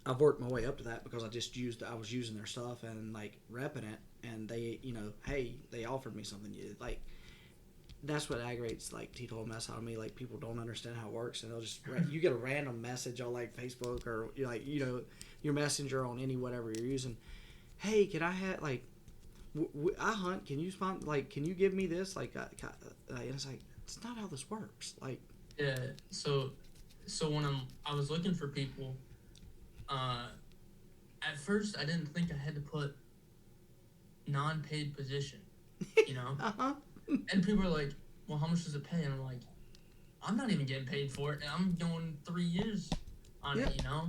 I've worked my way up to that because I was using their stuff and like repping it, and they, you know, hey, they offered me something. Like that's what aggravates like total mess out of me. Like people don't understand how it works, and they'll just you get a random message on like Facebook or like, you know, your messenger on any whatever you're using. Hey, can I have like I hunt? Can you can you give me this? Like, and it's like it's not how this works. Like, yeah. So when I was looking for people, at first I didn't think I had to put non-paid position, you know. And people are like, well, how much does it pay? And I'm like, I'm not even getting paid for it. And I'm going 3 years on it, you know,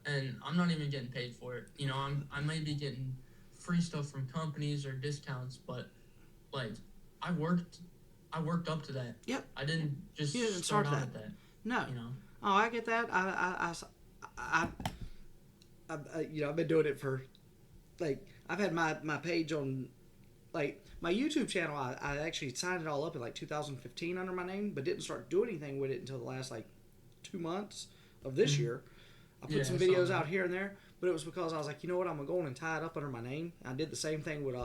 and I'm not even getting paid for it. You know, I may be getting free stuff from companies or discounts, but like I worked up to that. Yep. I didn't just start out that. at that. No. You know. Oh, I get that. I you know, I've been doing it for like I've had my page on like my YouTube channel. I actually signed it all up in like 2015 under my name, but didn't start doing anything with it until the last like 2 months of this year. I put some videos out here and there, but it was because I was like, you know what, I'm gonna go on and tie it up under my name. I did the same thing with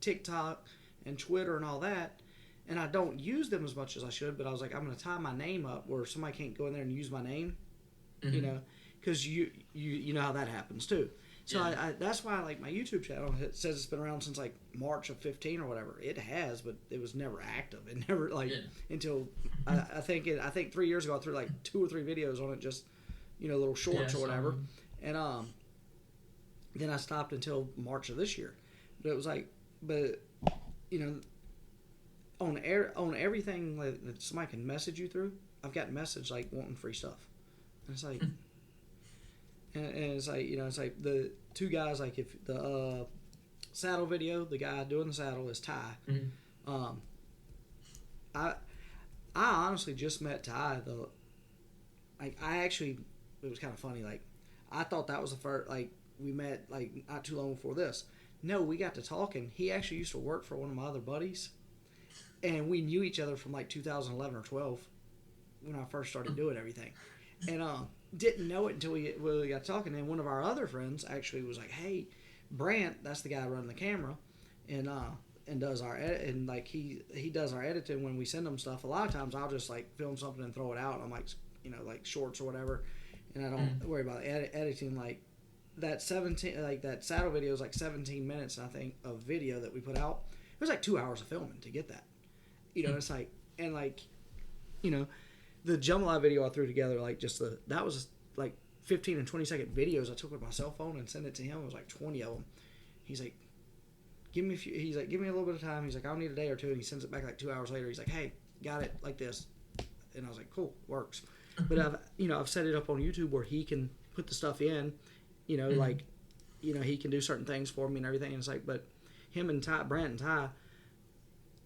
TikTok and Twitter and all that, and I don't use them as much as I should. But I was like, I'm gonna tie my name up where somebody can't go in there and use my name, you know, because you know how that happens too. So I that's why like my YouTube channel, it says it's been around since like March of 15 or whatever. It has, but it was never active. It never until I think 3 years ago I threw like 2 or 3 videos on it, just, you know, little shorts or whatever, and then I stopped until March of this year. But it was like, but you know, on everything that somebody can message you through, I've gotten message like wanting free stuff, and it's like. And it's like, you know, it's like the 2 guys, like if the saddle video, the guy doing the saddle is Ty. I honestly just met Ty. Like I actually, it was kind of funny. Like I thought that was the first, like we met like not too long before this. No, we got to talking. He actually used to work for one of my other buddies, and we knew each other from like 2011 or 12 when I first started doing everything, and didn't know it until we got talking. And one of our other friends actually was like, "Hey, Brant, that's the guy running the camera, and does our edit, and like he does our editing when we send him stuff. A lot of times I'll just like film something and throw it out on like, you know, like shorts or whatever, and I don't worry about editing. Like that that saddle video is like 17 minutes, I think, of video that we put out. It was like 2 hours of filming to get that. You know, it's like, and like, you know. The jambalaya video I threw together, like that was like 15 and 20 second videos I took with my cell phone and sent it to him. It was like 20 of them. He's like, give me a little bit of time. He's like, I'll need a day or two. And he sends it back like 2 hours later. He's like, hey, got it like this. And I was like, cool, works. But I've set it up on YouTube where he can put the stuff in, you know, like, you know, he can do certain things for me and everything. And it's like, but him and Brant and Ty,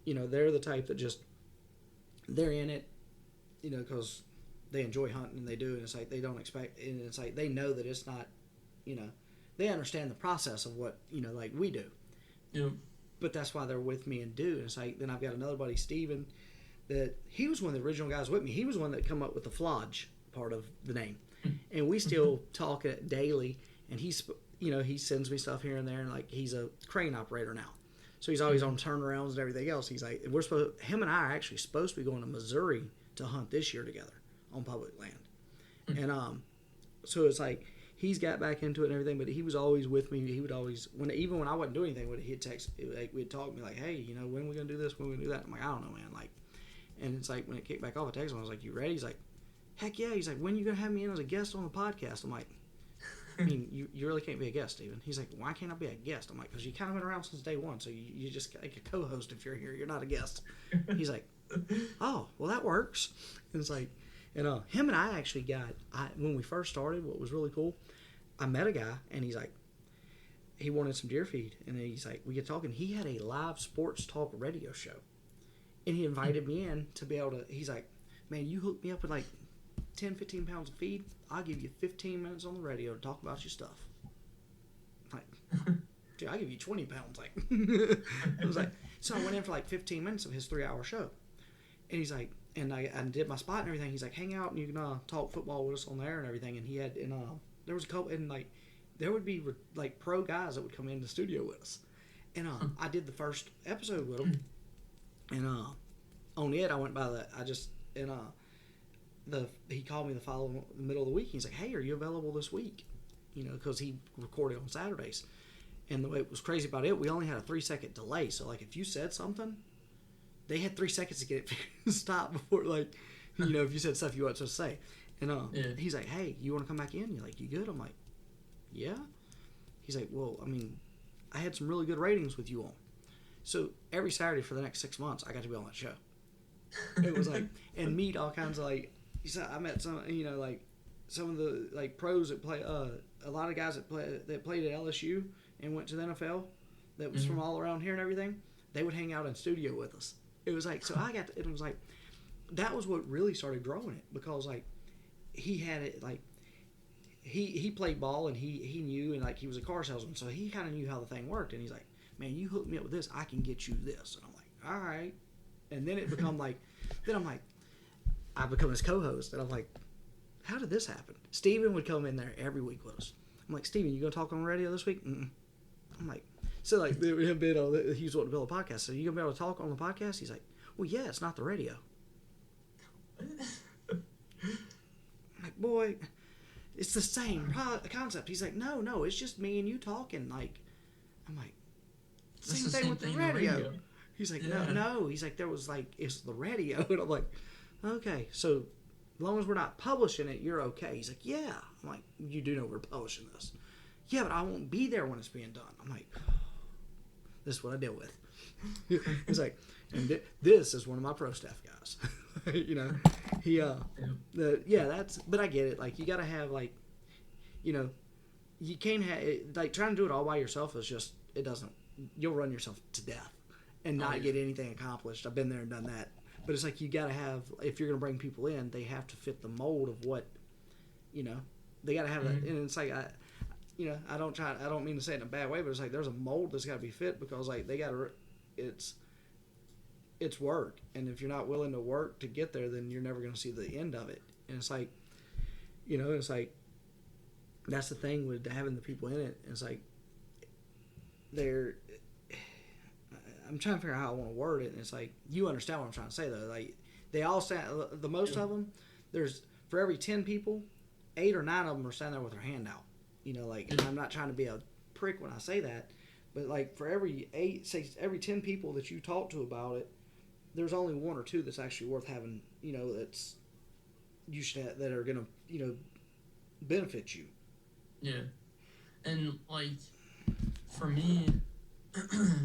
you know, they're the type that just, they're in it. You know, because they enjoy hunting and they do, and it's like they don't expect, and it's like they know that it's not, you know, they understand the process of what, you know, like we do. Yeah. But that's why they're with me and do. And it's like, then I've got another buddy, Steven, that he was one of the original guys with me. He was one that come up with the flodge part of the name. And we still talk daily, and he's, you know, he sends me stuff here and there, and like he's a crane operator now. So he's always on turnarounds and everything else. He's like, him and I are actually supposed to be going to Missouri to hunt this year together on public land. And so it's like he's got back into it and everything, but he was always with me. He would always, even when I wasn't doing anything, he'd text, like we'd talk to me like, hey, you know, when are we gonna do this, when are we gonna do that? I'm like, I don't know, man. Like, and it's like when it kicked back off, I texted him, I was like, you ready? He's like, heck yeah. He's like, when are you gonna have me in as a guest on the podcast? I'm like, I mean, you really can't be a guest, Steven. He's like, why can't I be a guest? I'm like, because you kind of been around since day one, so you just like a co-host if you're here. You're not a guest. He's like, oh, well, that works. And it's like, him and I actually when we first started, what was really cool, I met a guy, and he's like, he wanted some deer feed, and he's like, we get talking. He had a live sports talk radio show, and he invited me in to be able to, he's like, man, you hook me up with like 10, 15 pounds of feed, I'll give you 15 minutes on the radio to talk about your stuff. I'm like, dude, I'll give you 20 pounds. Like, I was like, so I went in for like 15 minutes of his 3-hour show. And he's like, and I did my spot and everything. He's like, hang out and you can talk football with us on there and everything. And he had, there was a couple, and like, there would be like pro guys that would come in the studio with us. And I did the first episode with him. And on it, I went by he called me the middle of the week. He's like, hey, are you available this week? Because he recorded on Saturdays. And the way it was crazy about it, we only had a 3-second delay. So, like, if you said something, they had 3 seconds to get it stopped before, like, if you said stuff you weren't supposed to say. And he's like, hey, you want to come back in? You're like, you good? I'm like, yeah. He's like, well, I mean, I had some really good ratings with you on. So, every Saturday for the next 6 months, I got to be on that show. It was like, and meet all kinds of, like, I met some, like, some of the, like, pros that play, a lot of guys that played at LSU and went to the NFL that was from all around here and everything. They would hang out in studio with us. It was like, so it was like, that was what really started growing it, because, like, he had it, like, he played ball and he knew, and, like, he was a car salesman, so he kind of knew how the thing worked. And he's like, man, you hook me up with this, I can get you this. And I'm like, all right. And then it become like, then I'm like, I become his co-host, and I'm like, how did this happen? Steven would come in there every week with us. I'm like, Steven, you gonna talk on the radio this week? Mm-mm. I'm like, so like, he was wanting to build a podcast. So you gonna be able to talk on the podcast? He's like, well, yeah, it's not the radio. I'm like, boy, it's the same concept. He's like, no, it's just me and you talking. Like, I'm like, same thing with the radio. He's like, no. He's like, there was like, it's the radio. And I'm like, okay, so as long as we're not publishing it, you're okay. He's like, yeah. I'm like, you do know we're publishing this. Yeah, but I won't be there when it's being done. I'm like, this is what I deal with. He's like, and this is one of my pro staff guys. But I get it. Like, you got to have, like, you can't have, like, trying to do it all by yourself is just, you'll run yourself to death and not get anything accomplished. I've been there and done that. But it's like, you got to have, if you're going to bring people in, they have to fit the mold of what, they got to have that. And it's like, I don't mean to say it in a bad way, but it's like, there's a mold that's got to be fit, because like, they got to, it's work. And if you're not willing to work to get there, then you're never going to see the end of it. And it's like, it's like, that's the thing with having the people in it. It's like, I'm trying to figure out how I want to word it, and it's like, you understand what I'm trying to say, though. Like, they all stand, the most of them, for every 10 people, 8 or 9 of them are standing there with their hand out. Like, and I'm not trying to be a prick when I say that, but like, for every 10 people that you talk to about it, there's only 1 or 2 that's actually worth having, that are going to, benefit you. Yeah. And like, for me,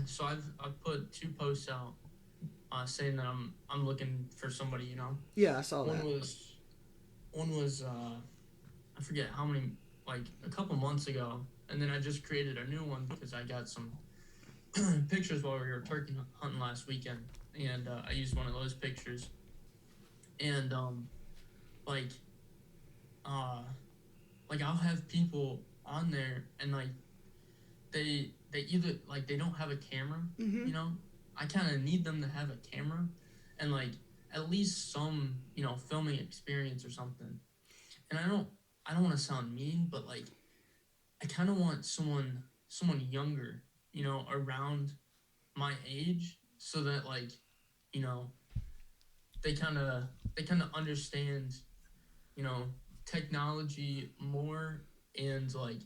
so I've put 2 posts out saying that I'm looking for somebody, Yeah, I saw that. One was I forget how many, like a couple months ago, and then I just created a new one because I got some pictures while we were turkey hunting last weekend, and I used one of those pictures, and I'll have people on there, and like they either, like, they don't have a camera, I kind of need them to have a camera and like at least some, filming experience or something. And I don't want to sound mean, but like, I kind of want someone younger, around my age, so that like, they kind of understand, technology more, and like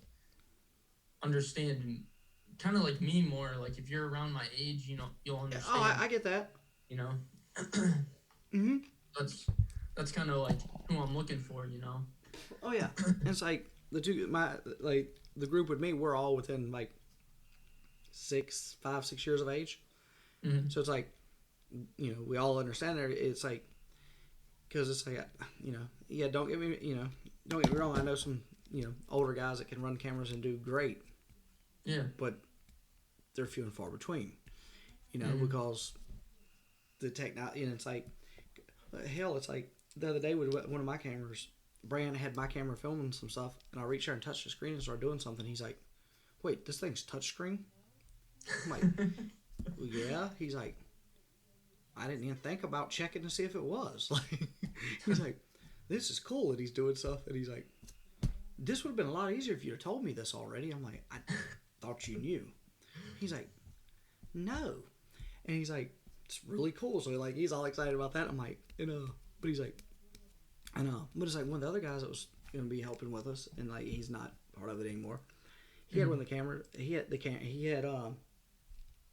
understand kind of like me more. Like, if you're around my age, you'll understand. Oh, I get that. That's kind of like who I'm looking for. Oh yeah. It's like, the group with me, we're all within like 5, 6 years of age. Mm-hmm. So it's like, we all understand there. It's like, because it's like, yeah, don't get me wrong. I know some, older guys that can run cameras and do great. Yeah. But they're few and far between, because the technology, and it's like, hell, it's like the other day with one of my cameras, Brand had my camera filming some stuff, and I reached there and touched the screen and started doing something. He's like, wait, this thing's touchscreen? I'm like, well, yeah. He's like, I didn't even think about checking to see if it was. Like, he's like, this is cool that he's doing stuff. And he's like, this would have been a lot easier if you'd have told me this already. I'm like, I thought you knew. He's like, no. And he's like, it's really cool. So like, he's all excited about that. I'm like, but he's like, I know. But it's like one of the other guys that was going to be helping with us, and like, he's not part of it anymore. He had one of the camera. He had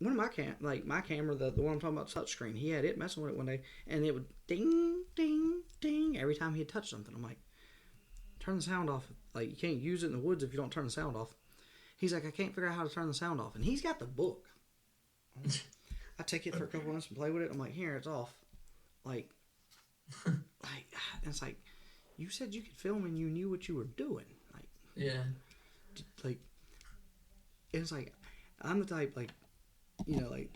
one of my camera, the one I'm talking about, touchscreen. He had it messing with it one day, and it would ding, ding, ding every time he had touched something. I'm like, turn the sound off. Like, you can't use it in the woods if you don't turn the sound off. He's like, I can't figure out how to turn the sound off, and he's got the book. I take it for a couple months and play with it. I'm like, here, it's off. Like, it's like, you said you could film and you knew what you were doing. Like, yeah. Like, it's like, I'm the type, like, like,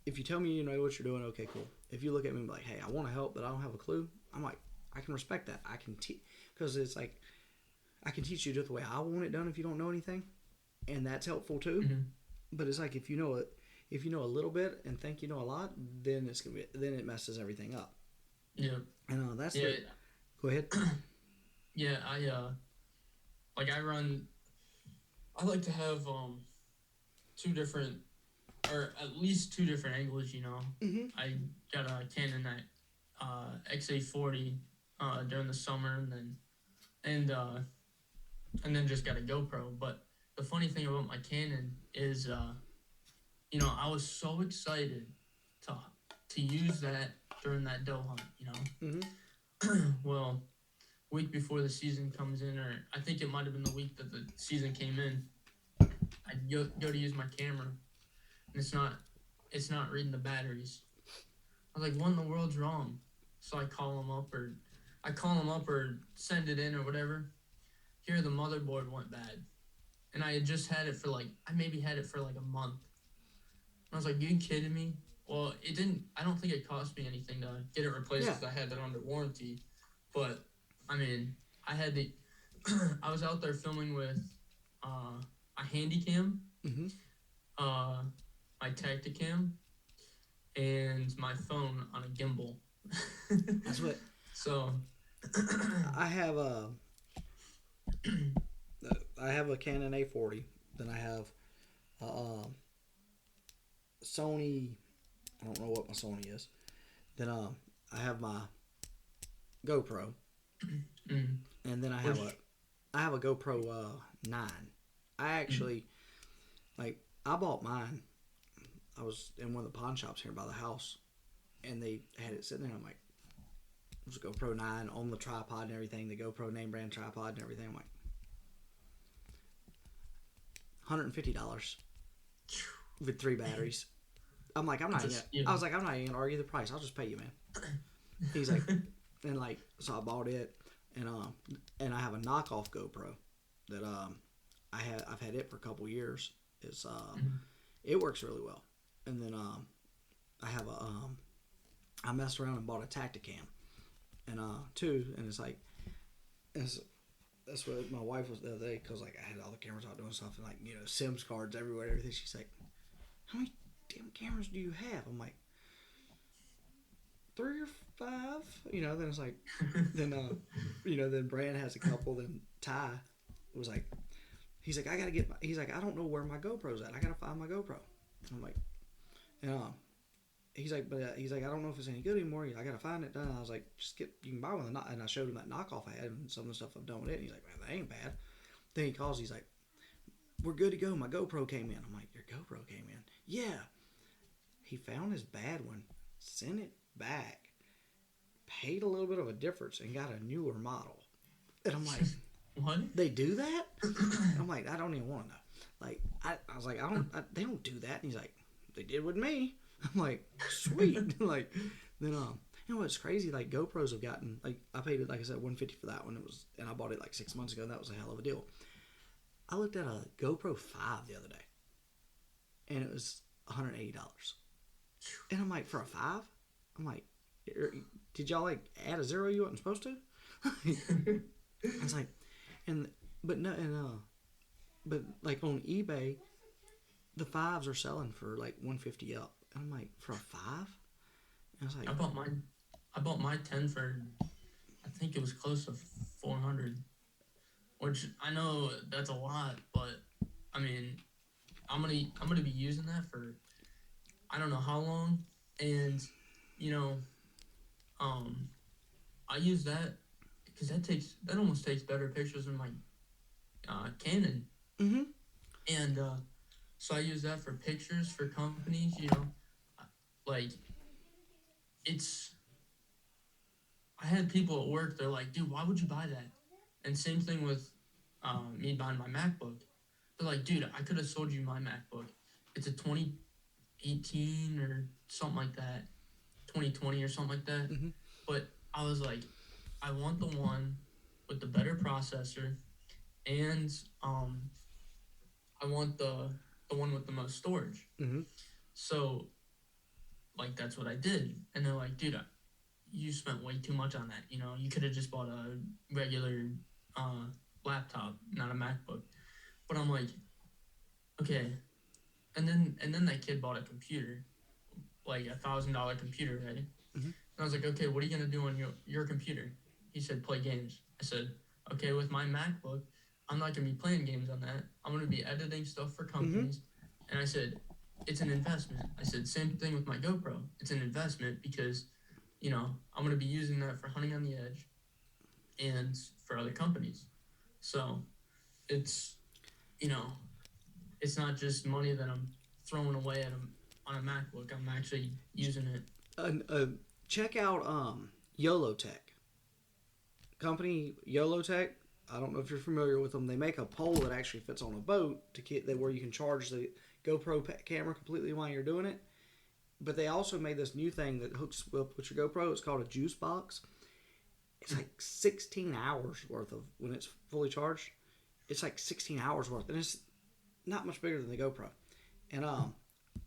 if you tell me you know what you're doing, okay, cool. If you look at me and be like, hey, I want to help, but I don't have a clue, I'm like, I can respect that. I can because it's like, I can teach you just the way I want it done if you don't know anything, and that's helpful too. Mm-hmm. But it's like, if you know a little bit and think you know a lot, then it messes everything up. Yeah. And that's it. Go ahead. Yeah, I like to have two different, or at least two different angles. Mm-hmm. I got a Canon XA40 during the summer, and then just got a GoPro. But the funny thing about my Canon is, I was so excited to use that during that doe hunt. Mm-hmm. Well, week before the season comes in, or I think it might have been the week that the season came in, I go to use my camera, and it's not reading the batteries. I was like, what in the world's wrong? So I call them up or send it in or whatever. Here, the motherboard went bad, and I had just had it for I maybe had it for a month. And I was like, you kidding me? Well, it didn't. I don't think it cost me anything to get it replaced because I had it under warranty. But I mean, I was out there filming with a handy cam, Mm-hmm. my Tacticam, and my phone on a gimbal. That's what. So I have a Canon A40. Then I have Sony. I don't know what my Sony is. Then I have my GoPro, and then I have a GoPro 9. I actually I bought mine. I was in one of the pawn shops here by the house, and they had it sitting there. I'm like, it was a GoPro 9 on the tripod and everything, the GoPro name brand tripod and everything. I'm like, $150 with 3 batteries. I'm like, I'm not even gonna argue the price. I'll just pay you, man. He's like, and so I bought it, and I have a knockoff GoPro that I've had it for a couple years. It's it works really well. And then I have I messed around and bought a Tacticam, and too, and it's like, that's what my wife was the other day, because I had all the cameras out doing stuff, and Sims cards everywhere, everything. She's like, how many damn cameras do you have? I'm like, 3 or 5. Then it's like, then then Brand has a couple. Then Ty was like, he's like, he's like, I don't know where my GoPro's at. I gotta find my GoPro. I'm like, he's like, I don't know if it's any good anymore. I gotta find it done. I was like, you can buy one. And I showed him that knockoff I had and some of the stuff I've done with it. And he's like, man, that ain't bad. Then he calls. He's like, we're good to go. My GoPro came in. I'm like, your GoPro came in? Yeah. He found his bad one, sent it back, paid a little bit of a difference, and got a newer model. And I'm like, What? They do that? I'm like, I don't even want to know. Like, I was like, they don't do that. And he's like, they did with me. I'm like, sweet. Like, then, you know what's crazy? Like, GoPros have gotten, like, I paid it, like I said, $150 for that one. And I bought it like 6 months ago. And that was a hell of a deal. I looked at a GoPro 5 the other day. And it was $180. And I'm like, for a 5? I'm like, did y'all like add a zero you wasn't supposed to? I was like, but like on eBay, the 5s are selling for like $150 up. And I'm like, for a 5? And I was like, I bought my 10 for, I think it was close to 400, which I know that's a lot, but I mean, I'm gonna be using that for I don't know how long, and you know, I use that because that almost takes better pictures than my Canon, mm-hmm. and so I use that for pictures for companies. You know, like it's. I had people at work. They're like, "Dude, why would you buy that?" And same thing with me buying my MacBook. They're like, "Dude, I could have sold you my MacBook. It's a 2018 or something like that, 2020 or something like that." Mm-hmm. But I was like, I want the one with the better processor, and I want the one with the most storage. Mm-hmm. So, like, that's what I did. And they're like, dude, you spent way too much on that. You know, you could have just bought a regular laptop, not a MacBook. But I'm like, okay. And then that kid bought a computer, like $1,000 computer, right? Mm-hmm. And I was like, okay, what are you gonna do on your computer? He said, play games. I said, okay, with my MacBook, I'm not gonna be playing games on that. I'm gonna be editing stuff for companies. Mm-hmm. And I said, it's an investment. I said, same thing with my GoPro. It's an investment because, you know, I'm gonna be using that for hunting on the edge and for other companies. So it's, you know, it's not just money that I'm throwing away on a MacBook. I'm actually using it. Check out YOLO Tech. Company YOLO Tech. I don't know if you're familiar with them. They make a pole that actually fits on a boat where you can charge the GoPro camera completely while you're doing it. But they also made this new thing that hooks up with your GoPro. It's called a juice box. It's like 16 hours worth of when it's fully charged. It's like 16 hours worth, and it's not much bigger than the GoPro. And I'll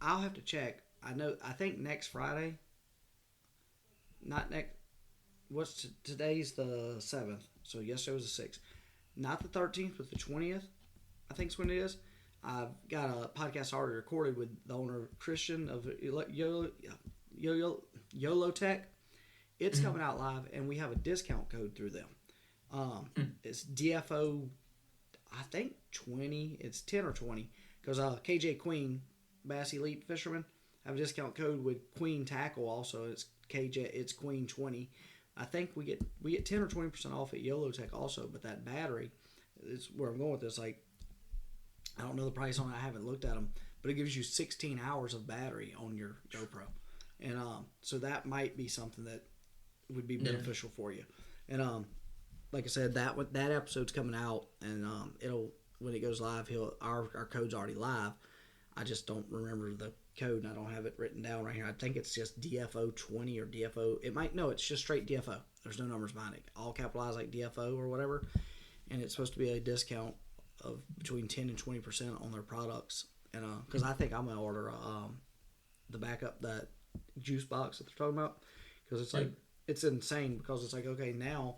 have to check. I think next Friday. Not next. Today's the 7th, so yesterday was the 6th. Not the 13th, but the 20th. I think is when it is. I've got a podcast already recorded with the owner Christian of YOLO Tech. It's coming out live, and we have a discount code through them. It's DFO. I think 20. It's 10 or 20 because KJ Queen, Bass Elite Fisherman, have a discount code with Queen Tackle also. It's KJ. It's Queen 20. I think we get 10 or 20% off at YOLO Tech also. But that battery is where I'm going with this. Like, I don't know the price on it. I haven't looked at them, but it gives you 16 hours of battery on your GoPro, and so that might be something that would be beneficial for you. And like I said, that episode's coming out, and it'll when it goes live, our code's already live. I just don't remember the code, and I don't have it written down right here. I think it's just DFO 20 or DFO. It's just straight DFO. There's no numbers behind it. All capitalized like DFO or whatever, and it's supposed to be a discount of between 10 and 20% on their products. And because I think I'm gonna order the backup, that juice box that they're talking about, because it's like it's insane. Because it's like, okay, now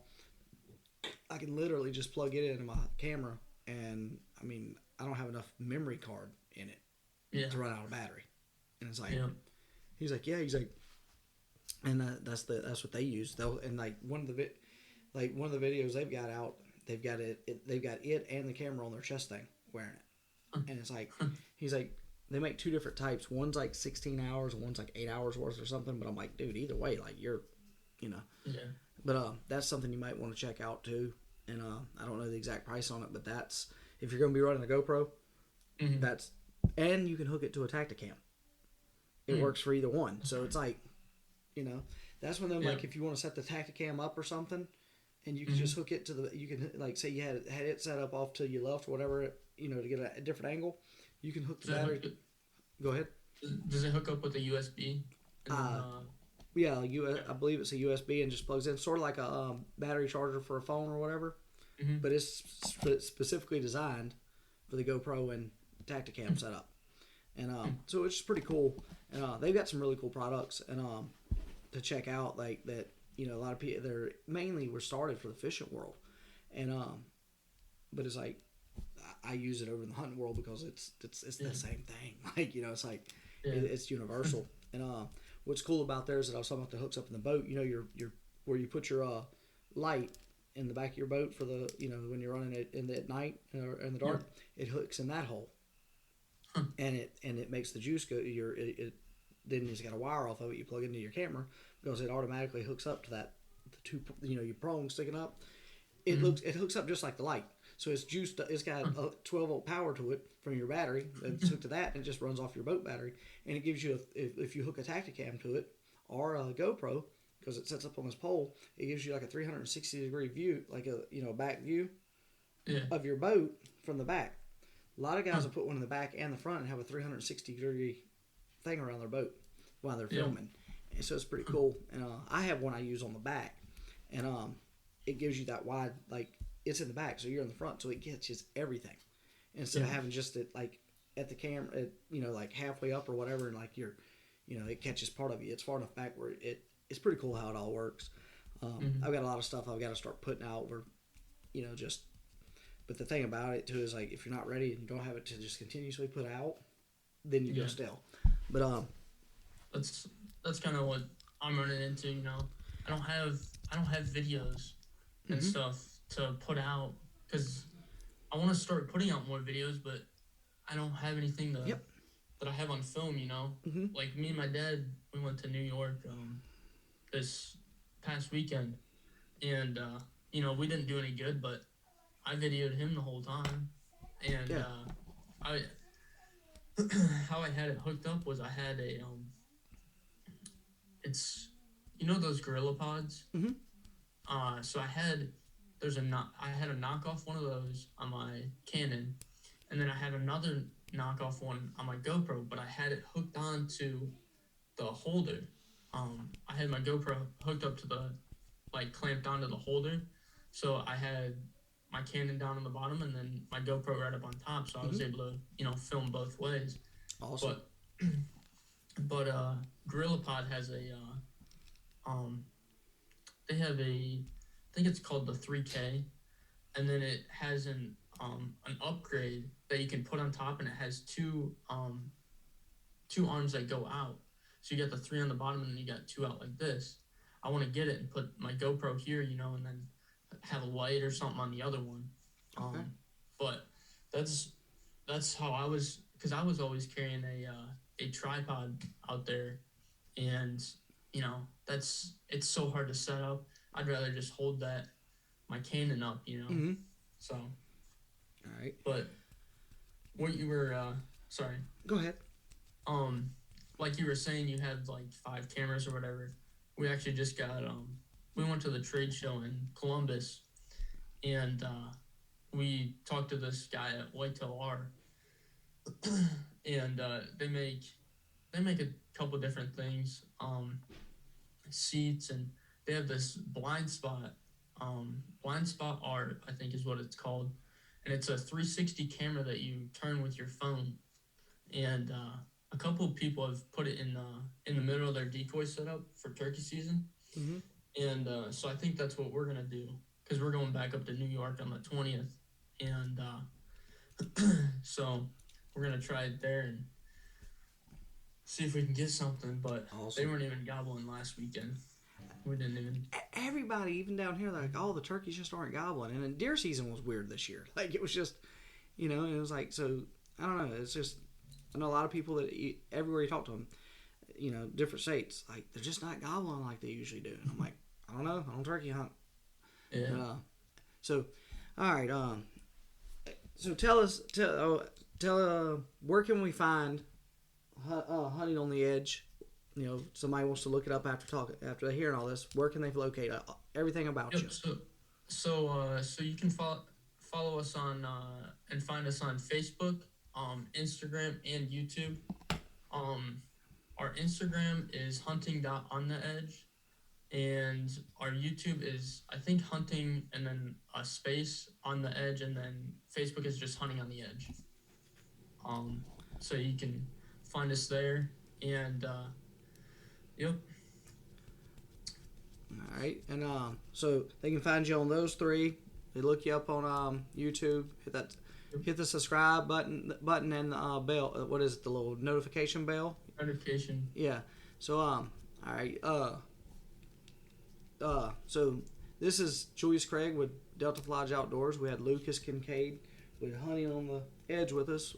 I can literally just plug it into my camera, and I mean, I don't have enough memory card in it to run out of battery. And it's like, he's like, and that's what they use. And like one of the videos they've got out, they've got it and the camera on their chest thing wearing it. And it's like, he's like, they make two different types. One's like 16 hours and one's like 8 hours worth or something. But I'm like, dude, either way, like you're, you know. Yeah. But that's something you might want to check out too. And I don't know the exact price on it, but that's, if you're going to be running a GoPro, that's, and you can hook it to a Tacticam. It works for either one. So it's like, you know, that's when they're like, if you want to set the Tacticam up or something, and you can just hook it to the. You can like say you had it set up off to your left or whatever, to get a different angle. You can hook the battery. Go ahead. Does it hook up with a USB? And then, Yeah, I believe it's a USB and just plugs in, sort of like a battery charger for a phone or whatever. But it's specifically designed for the GoPro and Tacticam setup, and so it's pretty cool. And they've got some really cool products and to check out, like that. A lot of people were started for the fishing world, and but it's like I use it over in the hunting world because it's the same thing. Like it's like it's universal. And what's cool about theirs that I was talking about that hooks up in the boat. Your where you put your light in the back of your boat for the when you're running it at night or in the dark, it hooks in that hole, and it makes the juice go. Then you just got a wire off of it. You plug it into your camera because it automatically hooks up to the two your prong sticking up. It hooks up just like the light. So it's juiced. It's got a 12-volt power to it from your battery. It's hooked to that, and it just runs off your boat battery. And it gives you if you hook a Tacticam to it or a GoPro, because it sets up on this pole, it gives you like a 360-degree view, like a back view of your boat from the back. A lot of guys will put one in the back and the front and have a 360-degree thing around their boat while they're filming. And so it's pretty cool. And I have one I use on the back, and it gives you that wide, like it's in the back, so you're in the front, so it catches everything instead of having just it like at the camera, like halfway up or whatever, and like it catches part of you. It's far enough back where it's pretty cool how it all works. I've got a lot of stuff I've got to start putting out where, but the thing about it too is like if you're not ready and you don't have it to just continuously put out, then you go stale. But that's kind of what I'm running into. I don't have videos and stuff to put out because I want to start putting out more videos, but I don't have anything that I have on film. Like me and my dad, we went to New York this past weekend, and we didn't do any good, but I videoed him the whole time, and I how I had it hooked up was I had a it's those Gorilla Pods. So I had a knockoff one of those on my Canon, and then I had another knockoff one on my GoPro, but I had it hooked on to the holder. I had my GoPro hooked up to clamped onto the holder, so I had my Canon down on the bottom and then my GoPro right up on top, so I was able to film both ways. Awesome. But Gorilla Pod has they have I think it's called the 3K, and then it has an upgrade that you can put on top, and it has two arms that go out. So you got the 3 on the bottom, and then you got 2 out like this. I want to get it and put my GoPro here, and then have a light or something on the other one. Okay. But that's how I was, because I was always carrying a tripod out there, and it's so hard to set up. I'd rather just hold my Canon up, So. All right. But what you were sorry. Go ahead. Like you were saying, you had like 5 cameras or whatever. We actually just got we went to the trade show in Columbus, and we talked to this guy at Whitetail R, and they make a couple different things, seats, and they have this blind spot art, I think is what it's called, and it's a 360 camera that you turn with your phone, and a couple of people have put it in the middle of their decoy setup for turkey season, and so I think that's what we're gonna do, because we're going back up to New York on the 20th, and so we're gonna try it there and see if we can get something. But They weren't even gobbling last weekend. We didn't even. Everybody, even down here, like, the turkeys just aren't gobbling. And then deer season was weird this year. Like, it was just, it was like, so, I don't know. It's just, I know a lot of people that everywhere you talk to them, different states, like, they're just not gobbling like they usually do. And I'm like, I don't know. I don't turkey hunt. Yeah. So, all right. So tell us, where can we find Hunting on the Edge? Somebody wants to look it up after hearing all this. Where can they locate everything about you? So you can follow us on and find us on Facebook, Instagram, and YouTube. Um, our Instagram is hunting.on-the-edge, and our YouTube is, I think, hunting and then a space on the edge, and then Facebook is just hunting on the edge. Um, so you can find us there, and yep, All right, and so they can find you on those three. They look you up on YouTube. Hit the subscribe button and the bell. What is it? The little notification bell. notification. Yeah. So all right. So this is Julius Craig with Deltafauge Outdoors. We had Lucas Kincaid with hunting on the edge with us.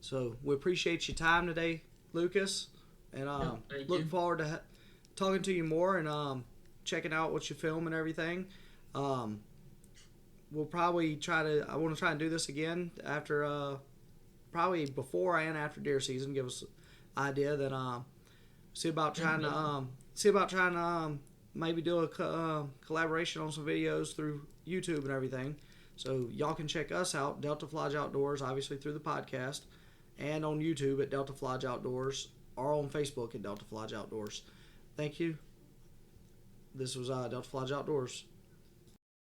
So we appreciate your time today, Lucas, and Thank look you. forward to talking to you more and checking out what you film and everything. We'll probably try to. I want to try and do this again after, probably before and after deer season. Give us an idea. Then see about trying to maybe do a collaboration on some videos through YouTube and everything. So y'all can check us out, Deltafauge Outdoors, obviously through the podcast, and on YouTube at Deltafauge Outdoors, or on Facebook at Deltafauge Outdoors. Thank you. This was Deltafauge Outdoors.